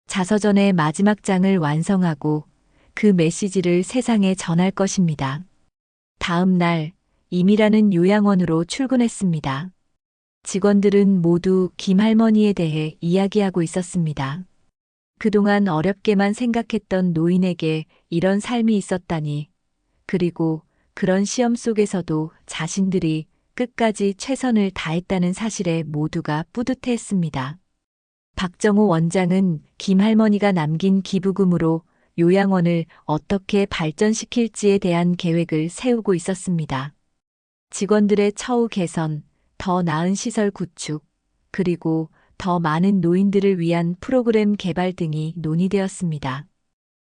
자서전의 마지막 장을 완성하고 그 메시지를 세상에 전할 것입니다. 다음 날, 이미라는 요양원으로 출근했습니다. 직원들은 모두 김할머니에 대해 이야기하고 있었습니다. 그동안 어렵게만 생각했던 노인에게 이런 삶이 있었다니, 그리고 그런 시험 속에서도 자신들이 끝까지 최선을 다했다는 사실에 모두가 뿌듯해했습니다. 박정호 원장은 김할머니가 남긴 기부금으로 요양원을 어떻게 발전시킬지에 대한 계획을 세우고 있었습니다. 직원들의 처우 개선, 더 나은 시설 구축, 그리고 더 많은 노인들을 위한 프로그램 개발 등이 논의되었습니다.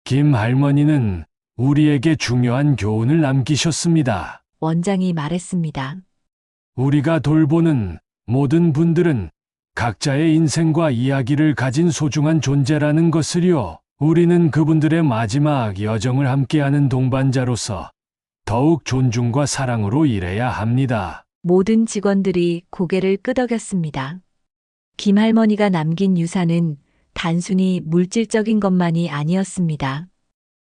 김 할머니는 우리에게 중요한 교훈을 남기셨습니다. 원장이 말했습니다. 우리가 돌보는 모든 분들은 각자의 인생과 이야기를 가진 소중한 존재라는 것을요. 우리는 그분들의 마지막 여정을 함께하는 동반자로서 더욱 존중과 사랑으로 일해야 합니다. 모든 직원들이 고개를 끄덕였습니다. 김할머니가 남긴 유산은 단순히 물질적인 것만이 아니었습니다.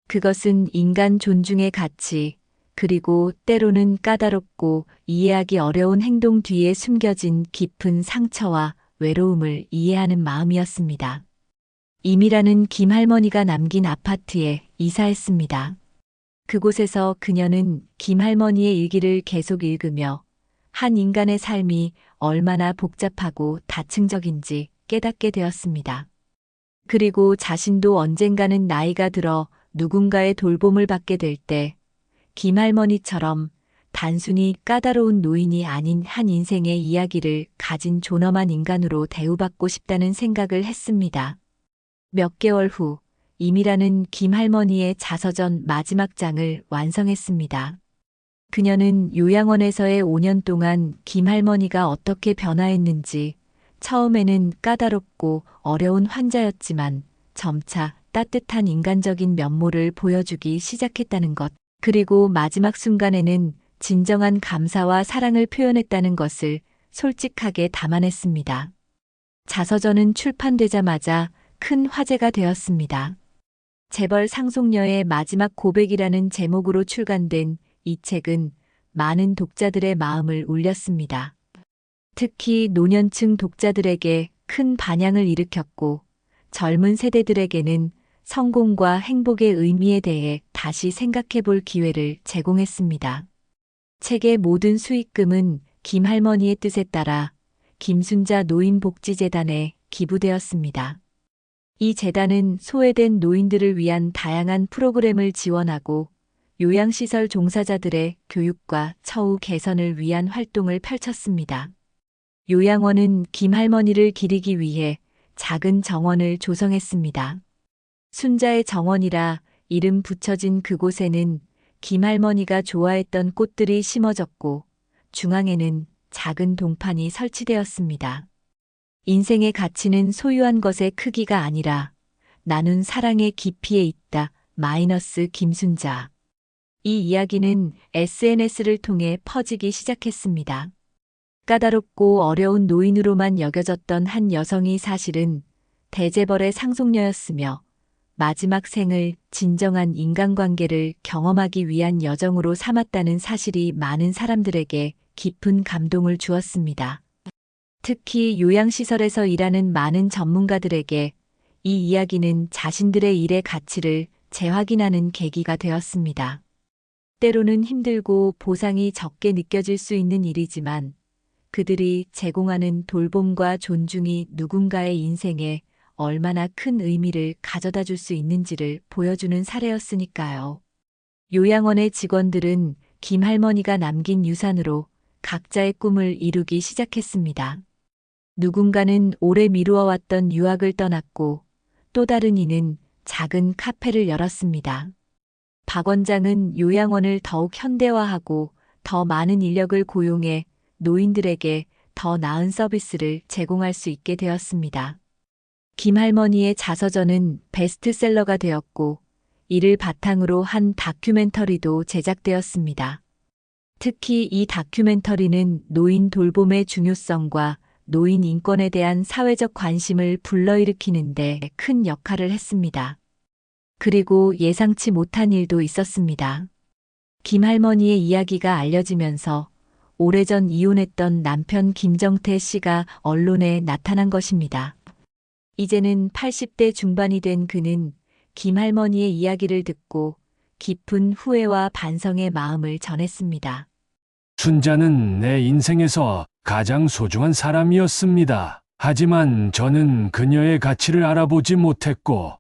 그것은 인간 존중의 가치, 그리고 때로는 까다롭고 이해하기 어려운 행동 뒤에 숨겨진 깊은 상처와 외로움을 이해하는 마음이었습니다. 이미라는 김할머니가 남긴 아파트에 이사했습니다. 그곳에서 그녀는 김할머니의 일기를 계속 읽으며 한 인간의 삶이 얼마나 복잡하고 다층적인지 깨닫게 되었습니다. 그리고 자신도 언젠가는 나이가 들어 누군가의 돌봄을 받게 될 때 김할머니처럼 단순히 까다로운 노인이 아닌 한 인생의 이야기를 가진 존엄한 인간으로 대우받고 싶다는 생각을 했습니다. 몇 개월 후, 이미라는 김할머니의 자서전 마지막 장을 완성했습니다. 그녀는 요양원에서의 5년 동안 김할머니가 어떻게 변화했는지, 처음에는 까다롭고 어려운 환자였지만 점차 따뜻한 인간적인 면모를 보여주기 시작했다는 것, 그리고 마지막 순간에는 진정한 감사와 사랑을 표현했다는 것을 솔직하게 담아냈습니다. 자서전은 출판되자마자 큰 화제가 되었습니다. 재벌 상속녀의 마지막 고백이라는 제목으로 출간된 이 책은 많은 독자들의 마음을 울렸습니다. 특히 노년층 독자들에게 큰 반향을 일으켰고 젊은 세대들에게는 성공과 행복의 의미에 대해 다시 생각해 볼 기회를 제공했습니다. 책의 모든 수익금은 김 할머니의 뜻에 따라 김순자 노인복지재단에 기부되었습니다. 이 재단은 소외된 노인들을 위한 다양한 프로그램을 지원하고 요양시설 종사자들의 교육과 처우 개선을 위한 활동을 펼쳤습니다. 요양원은 김 할머니를 기리기 위해 작은 정원을 조성했습니다. 순자의 정원이라 이름 붙여진 그곳에는 김 할머니가 좋아했던 꽃들이 심어졌고 중앙에는 작은 동판이 설치되었습니다. 인생의 가치는 소유한 것의 크기가 아니라 나눈 사랑의 깊이에 있다. 마이너스 김순자. 이 이야기는 SNS를 통해 퍼지기 시작했습니다. 까다롭고 어려운 노인으로만 여겨졌던 한 여성이 사실은 대재벌의 상속녀였으며 마지막 생을 진정한 인간관계를 경험하기 위한 여정으로 삼았다는 사실이 많은 사람들에게 깊은 감동을 주었습니다. 특히 요양시설에서 일하는 많은 전문가들에게 이 이야기는 자신들의 일의 가치를 재확인하는 계기가 되었습니다. 때로는 힘들고 보상이 적게 느껴질 수 있는 일이지만 그들이 제공하는 돌봄과 존중이 누군가의 인생에 얼마나 큰 의미를 가져다 줄 수 있는지를 보여주는 사례였으니까요. 요양원의 직원들은 김 할머니가 남긴 유산으로 각자의 꿈을 이루기 시작했습니다. 누군가는 오래 미루어왔던 유학을 떠났고 또 다른 이는 작은 카페를 열었습니다. 박 원장은 요양원을 더욱 현대화하고 더 많은 인력을 고용해 노인들에게 더 나은 서비스를 제공할 수 있게 되었습니다. 김 할머니의 자서전은 베스트셀러가 되었고 이를 바탕으로 한 다큐멘터리도 제작되었습니다. 특히 이 다큐멘터리는 노인 돌봄의 중요성과 노인 인권에 대한 사회적 관심을 불러일으키는데 큰 역할을 했습니다. 그리고 예상치 못한 일도 있었습니다. 김 할머니의 이야기가 알려지면서 오래전 이혼했던 남편 김정태 씨가 언론에 나타난 것입니다. 이제는 80대 중반이 된 그는 김 할머니의 이야기를 듣고 깊은 후회와 반성의 마음을 전했습니다. 순자는 내 인생에서 가장 소중한 사람이었습니다. 하지만 저는 그녀의 가치를 알아보지 못했고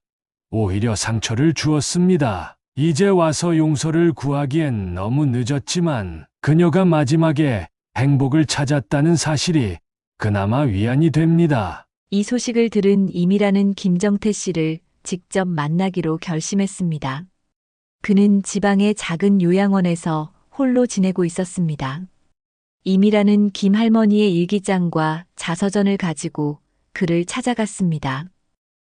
오히려 상처를 주었습니다. 이제 와서 용서를 구하기엔 너무 늦었지만 그녀가 마지막에 행복을 찾았다는 사실이 그나마 위안이 됩니다. 이 소식을 들은 임이라는 김정태 씨를 직접 만나기로 결심했습니다. 그는 지방의 작은 요양원에서 홀로 지내고 있었습니다. 임이라는 김 할머니의 일기장과 자서전을 가지고 그를 찾아갔습니다.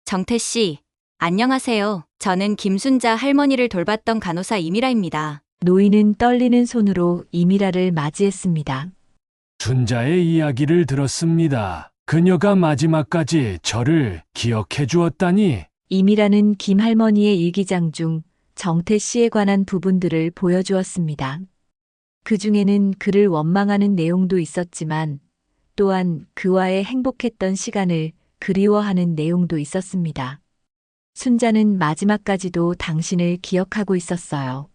정태 씨, 안녕하세요. 저는 김순자 할머니를 돌봤던 간호사 이미라입니다. 노인은 떨리는 손으로 이미라를 맞이했습니다. 순자의 이야기를 들었습니다. 그녀가 마지막까지 저를 기억해 주었다니. 이미라는 김 할머니의 일기장 중 정태 씨에 관한 부분들을 보여주었습니다. 그 중에는 그를 원망하는 내용도 있었지만 또한 그와의 행복했던 시간을 그리워하는 내용도 있었습니다. 순자는 마지막까지도 당신을 기억하고 있었어요.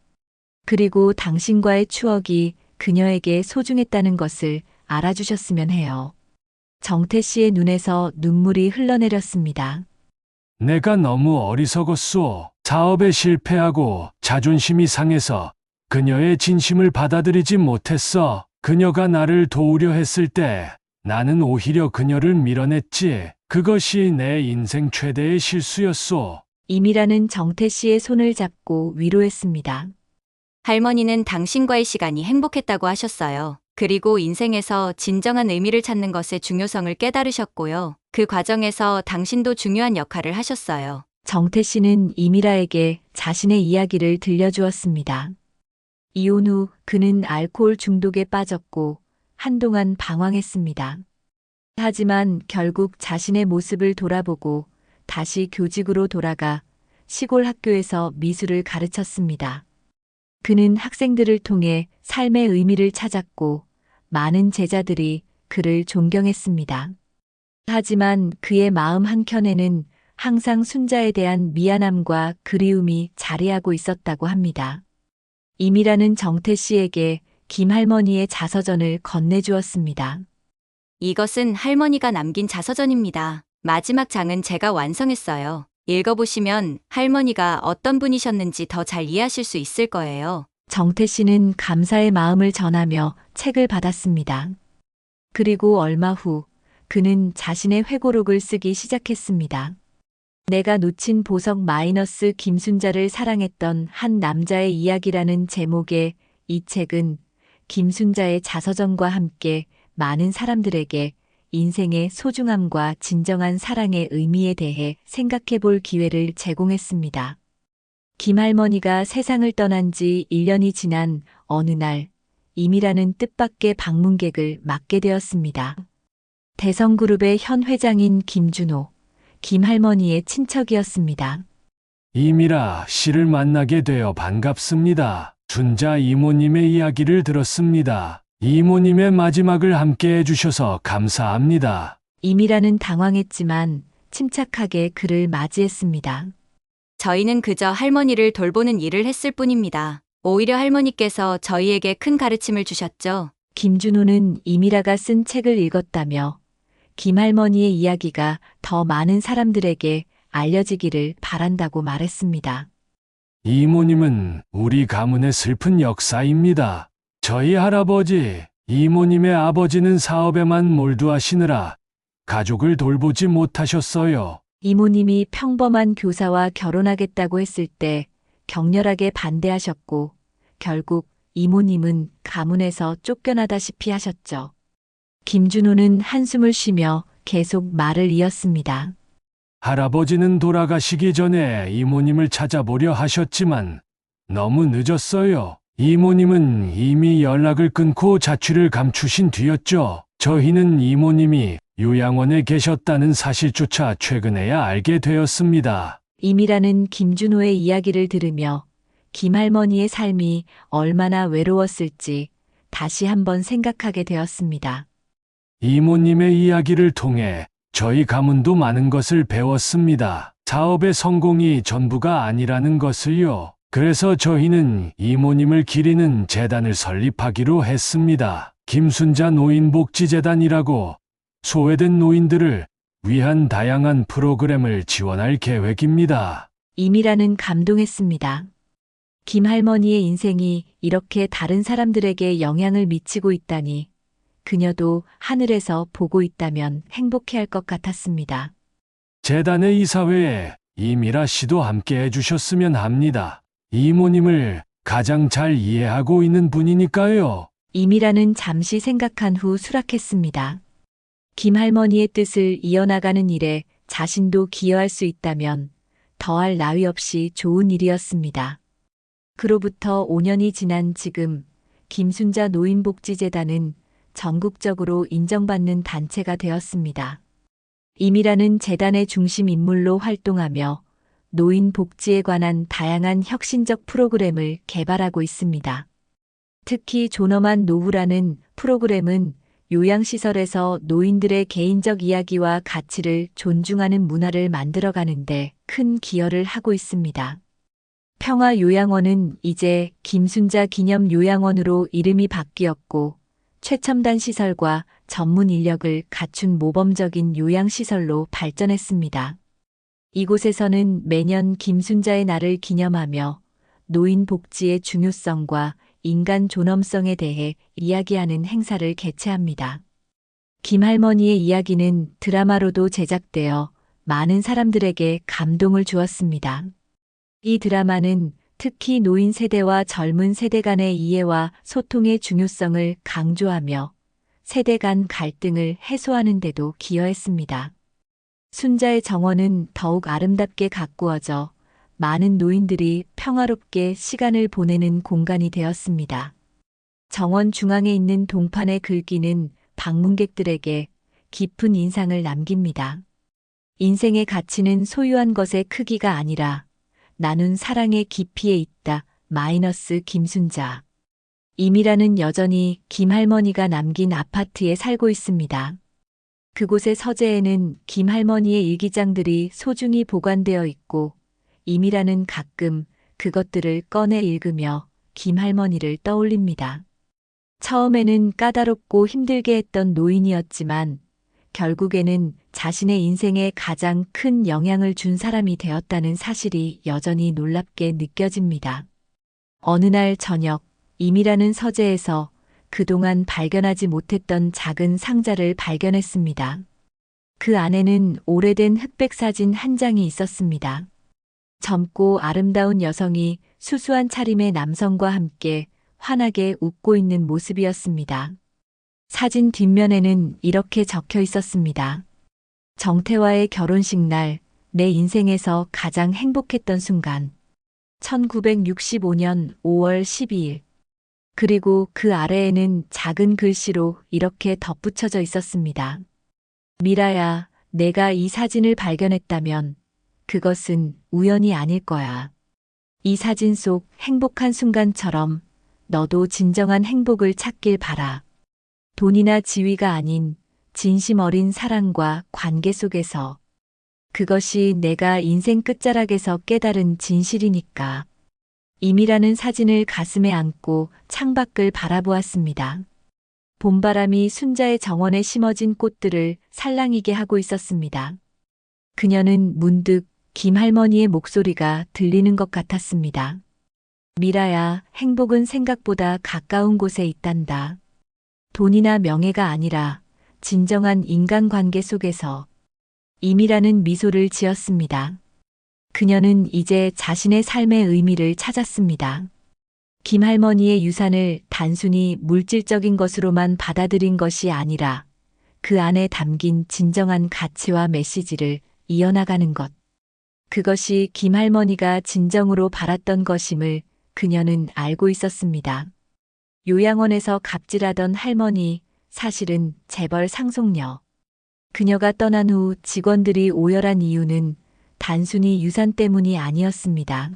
그리고 당신과의 추억이 그녀에게 소중했다는 것을 알아주셨으면 해요. 정태 씨의 눈에서 눈물이 흘러내렸습니다. 내가 너무 어리석었소. 사업에 실패하고 자존심이 상해서 그녀의 진심을 받아들이지 못했어. 그녀가 나를 도우려 했을 때 나는 오히려 그녀를 밀어냈지. 그것이 내 인생 최대의 실수였소. 임이라는 정태 씨의 손을 잡고 위로했습니다. 할머니는 당신과의 시간이 행복했다고 하셨어요. 그리고 인생에서 진정한 의미를 찾는 것의 중요성을 깨달으셨고요. 그 과정에서 당신도 중요한 역할을 하셨어요. 정태 씨는 이미라에게 자신의 이야기를 들려주었습니다. 이혼 후 그는 알코올 중독에 빠졌고 한동안 방황했습니다. 하지만 결국 자신의 모습을 돌아보고 다시 교직으로 돌아가 시골 학교에서 미술을 가르쳤습니다. 그는 학생들을 통해 삶의 의미를 찾았고 많은 제자들이 그를 존경했습니다. 하지만 그의 마음 한켠에는 항상 순자에 대한 미안함과 그리움이 자리하고 있었다고 합니다. 임이라는 정태 씨에게 김할머니의 자서전을 건네주었습니다. 이것은 할머니가 남긴 자서전입니다. 마지막 장은 제가 완성했어요. 읽어보시면 할머니가 어떤 분이셨는지 더 잘 이해하실 수 있을 거예요. 정태 씨는 감사의 마음을 전하며 책을 받았습니다. 그리고 얼마 후 그는 자신의 회고록을 쓰기 시작했습니다. 내가 놓친 보석 마이너스 김순자를 사랑했던 한 남자의 이야기라는 제목의 이 책은 김순자의 자서전과 함께 많은 사람들에게 인생의 소중함과 진정한 사랑의 의미에 대해 생각해 볼 기회를 제공했습니다. 김할머니가 세상을 떠난 지 1년이 지난 어느 날, 임이라는 뜻밖의 방문객을 맞게 되었습니다. 대성그룹의 현 회장인 김준호, 김할머니의 친척이었습니다. 임이라 씨를 만나게 되어 반갑습니다. 순자 이모님의 이야기를 들었습니다. 이모님의 마지막을 함께 해주셔서 감사합니다. 임이라는 당황했지만 침착하게 그를 맞이했습니다. 저희는 그저 할머니를 돌보는 일을 했을 뿐입니다. 오히려 할머니께서 저희에게 큰 가르침을 주셨죠. 김준호는 임이라가 쓴 책을 읽었다며 김할머니의 이야기가 더 많은 사람들에게 알려지기를 바란다고 말했습니다. 이모님은 우리 가문의 슬픈 역사입니다. 저희 할아버지, 이모님의 아버지는 사업에만 몰두하시느라 가족을 돌보지 못하셨어요. 이모님이 평범한 교사와 결혼하겠다고 했을 때 격렬하게 반대하셨고 결국 이모님은 가문에서 쫓겨나다시피 하셨죠. 김준호는 한숨을 쉬며 계속 말을 이었습니다. 할아버지는 돌아가시기 전에 이모님을 찾아보려 하셨지만 너무 늦었어요. 이모님은 이미 연락을 끊고 자취를 감추신 뒤였죠. 저희는 이모님이 요양원에 계셨다는 사실조차 최근에야 알게 되었습니다. 임이라는 김준호의 이야기를 들으며 김할머니의 삶이 얼마나 외로웠을지 다시 한번 생각하게 되었습니다. 이모님의 이야기를 통해 저희 가문도 많은 것을 배웠습니다. 사업의 성공이 전부가 아니라는 것을요. 그래서 저희는 이모님을 기리는 재단을 설립하기로 했습니다. 김순자 노인복지재단이라고 소외된 노인들을 위한 다양한 프로그램을 지원할 계획입니다. 임이라는 감동했습니다. 김할머니의 인생이 이렇게 다른 사람들에게 영향을 미치고 있다니 그녀도 하늘에서 보고 있다면 행복해할 것 같았습니다. 재단의 이사회에 이미라 씨도 함께 해주셨으면 합니다. 이모님을 가장 잘 이해하고 있는 분이니까요. 임이라는 잠시 생각한 후 수락했습니다. 김할머니의 뜻을 이어나가는 일에 자신도 기여할 수 있다면 더할 나위 없이 좋은 일이었습니다. 그로부터 5년이 지난 지금 김순자 노인복지재단은 전국적으로 인정받는 단체가 되었습니다. 임이라는 재단의 중심 인물로 활동하며 노인 복지에 관한 다양한 혁신적 프로그램을 개발하고 있습니다. 특히 존엄한 노후라는 프로그램은 요양시설에서 노인들의 개인적 이야기와 가치를 존중하는 문화를 만들어가는데 큰 기여를 하고 있습니다. 평화요양원은 이제 김순자 기념요양원으로 이름이 바뀌었고 최첨단 시설과 전문 인력을 갖춘 모범적인 요양시설로 발전했습니다. 이곳에서는 매년 김순자의 날을 기념하며 노인 복지의 중요성과 인간 존엄성에 대해 이야기하는 행사를 개최합니다. 김할머니의 이야기는 드라마로도 제작되어 많은 사람들에게 감동을 주었습니다. 이 드라마는 특히 노인 세대와 젊은 세대 간의 이해와 소통의 중요성을 강조하며 세대 간 갈등을 해소하는 데도 기여했습니다. 순자의 정원은 더욱 아름답게 가꾸어져 많은 노인들이 평화롭게 시간을 보내는 공간이 되었습니다. 정원 중앙에 있는 동판의 글귀는 방문객들에게 깊은 인상을 남깁니다. 인생의 가치는 소유한 것의 크기가 아니라 나눈 사랑의 깊이에 있다. 마이너스 김순자. 임이라는 여전히 김할머니가 남긴 아파트에 살고 있습니다. 그곳의 서재에는 김 할머니의 일기장들이 소중히 보관되어 있고 이미라는 가끔 그것들을 꺼내 읽으며 김 할머니를 떠올립니다. 처음에는 까다롭고 힘들게 했던 노인이었지만 결국에는 자신의 인생에 가장 큰 영향을 준 사람이 되었다는 사실이 여전히 놀랍게 느껴집니다. 어느 날 저녁, 임이라는 서재에서 그동안 발견하지 못했던 작은 상자를 발견했습니다. 그 안에는 오래된 흑백 사진 한 장이 있었습니다. 젊고 아름다운 여성이 수수한 차림의 남성과 함께 환하게 웃고 있는 모습이었습니다. 사진 뒷면에는 이렇게 적혀 있었습니다. 정태와의 결혼식 날, 내 인생에서 가장 행복했던 순간. 1965년 5월 12일. 그리고 그 아래에는 작은 글씨로 이렇게 덧붙여져 있었습니다. 미라야, 내가 이 사진을 발견했다면 그것은 우연이 아닐 거야. 이 사진 속 행복한 순간처럼 너도 진정한 행복을 찾길 바라. 돈이나 지위가 아닌 진심 어린 사랑과 관계 속에서. 그것이 내가 인생 끝자락에서 깨달은 진실이니까. 임이라는 사진을 가슴에 안고 창밖을 바라보았습니다. 봄바람이 순자의 정원에 심어진 꽃들을 살랑이게 하고 있었습니다. 그녀는 문득 김 할머니의 목소리가 들리는 것 같았습니다. 미라야, 행복은 생각보다 가까운 곳에 있단다. 돈이나 명예가 아니라 진정한 인간관계 속에서. 임이라는 미소를 지었습니다. 그녀는 이제 자신의 삶의 의미를 찾았습니다. 김 할머니의 유산을 단순히 물질적인 것으로만 받아들인 것이 아니라 그 안에 담긴 진정한 가치와 메시지를 이어나가는 것. 그것이 김 할머니가 진정으로 바랐던 것임을 그녀는 알고 있었습니다. 요양원에서 갑질하던 할머니, 사실은 재벌 상속녀. 그녀가 떠난 후 직원들이 오열한 이유는 단순히 유산 때문이 아니었습니다.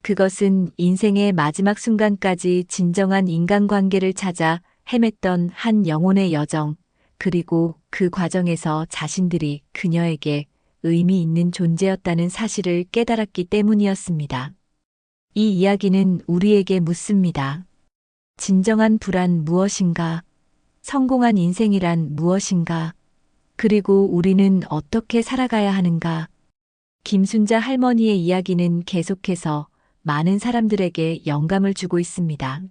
그것은 인생의 마지막 순간까지 진정한 인간관계를 찾아 헤맸던 한 영혼의 여정, 그리고 그 과정에서 자신들이 그녀에게 의미 있는 존재였다는 사실을 깨달았기 때문이었습니다. 이 이야기는 우리에게 묻습니다. 진정한 부란 무엇인가? 성공한 인생이란 무엇인가? 그리고 우리는 어떻게 살아가야 하는가? 김순자 할머니의 이야기는 계속해서 많은 사람들에게 영감을 주고 있습니다.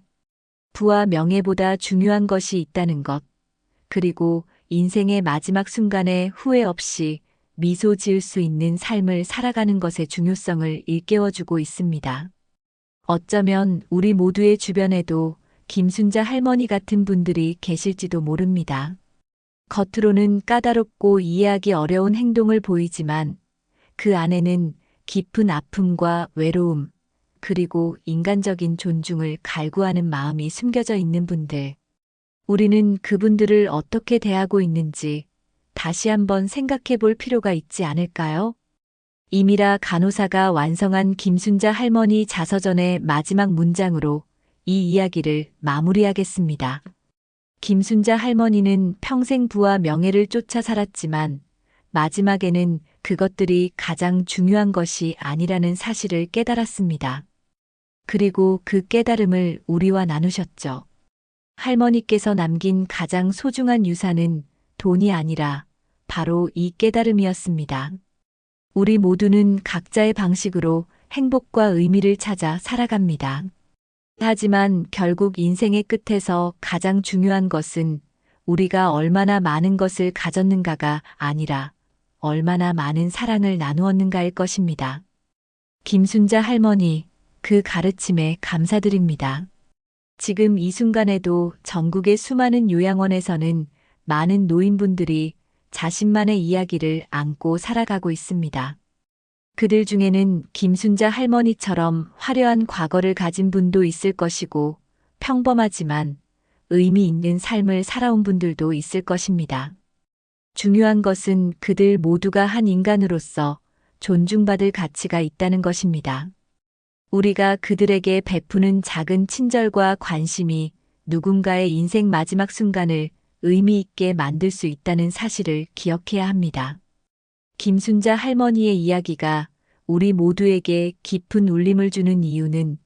부와 명예보다 중요한 것이 있다는 것, 그리고 인생의 마지막 순간에 후회 없이 미소 지을 수 있는 삶을 살아가는 것의 중요성을 일깨워주고 있습니다. 어쩌면 우리 모두의 주변에도 김순자 할머니 같은 분들이 계실지도 모릅니다. 겉으로는 까다롭고 이해하기 어려운 행동을 보이지만 그 안에는 깊은 아픔과 외로움, 그리고 인간적인 존중을 갈구하는 마음이 숨겨져 있는 분들. 우리는 그분들을 어떻게 대하고 있는지 다시 한번 생각해 볼 필요가 있지 않을까요? 이미라 간호사가 완성한 김순자 할머니 자서전의 마지막 문장으로 이 이야기를 마무리하겠습니다. 김순자 할머니는 평생 부와 명예를 쫓아 살았지만 마지막에는 그것들이 가장 중요한 것이 아니라는 사실을 깨달았습니다. 그리고 그 깨달음을 우리와 나누셨죠. 할머니께서 남긴 가장 소중한 유산은 돈이 아니라 바로 이 깨달음이었습니다. 우리 모두는 각자의 방식으로 행복과 의미를 찾아 살아갑니다. 하지만 결국 인생의 끝에서 가장 중요한 것은 우리가 얼마나 많은 것을 가졌는가가 아니라 얼마나 많은 사랑을 나누었는가일 것입니다. 김순자 할머니, 그 가르침에 감사드립니다. 지금 이 순간에도 전국의 수많은 요양원에서는 많은 노인분들이 자신만의 이야기를 안고 살아가고 있습니다. 그들 중에는 김순자 할머니처럼 화려한 과거를 가진 분도 있을 것이고 평범하지만 의미 있는 삶을 살아온 분들도 있을 것입니다. 중요한 것은 그들 모두가 한 인간으로서 존중받을 가치가 있다는 것입니다. 우리가 그들에게 베푸는 작은 친절과 관심이 누군가의 인생 마지막 순간을 의미 있게 만들 수 있다는 사실을 기억해야 합니다. 김순자 할머니의 이야기가 우리 모두에게 깊은 울림을 주는 이유는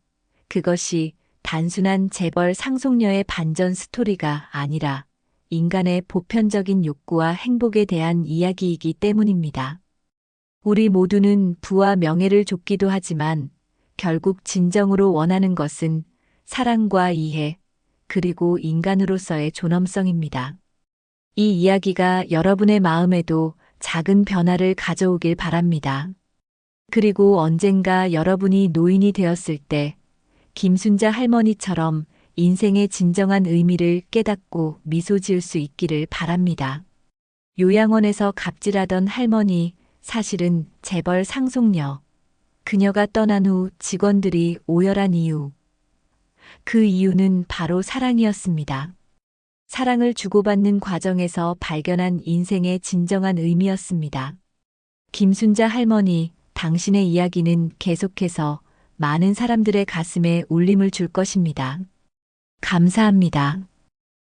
그것이 단순한 재벌 상속녀의 반전 스토리가 아니라 인간의 보편적인 욕구와 행복에 대한 이야기이기 때문입니다. 우리 모두는 부와 명예를 좇기도 하지만 결국 진정으로 원하는 것은 사랑과 이해, 그리고 인간으로서의 존엄성입니다. 이 이야기가 여러분의 마음에도 작은 변화를 가져오길 바랍니다. 그리고 언젠가 여러분이 노인이 되었을 때 김순자 할머니처럼 인생의 진정한 의미를 깨닫고 미소 지을 수 있기를 바랍니다. 요양원에서 갑질하던 할머니, 사실은 재벌 상속녀. 그녀가 떠난 후 직원들이 오열한 이유. 그 이유는 바로 사랑이었습니다. 사랑을 주고받는 과정에서 발견한 인생의 진정한 의미였습니다. 김순자 할머니, 당신의 이야기는 계속해서 많은 사람들의 가슴에 울림을 줄 것입니다. 감사합니다.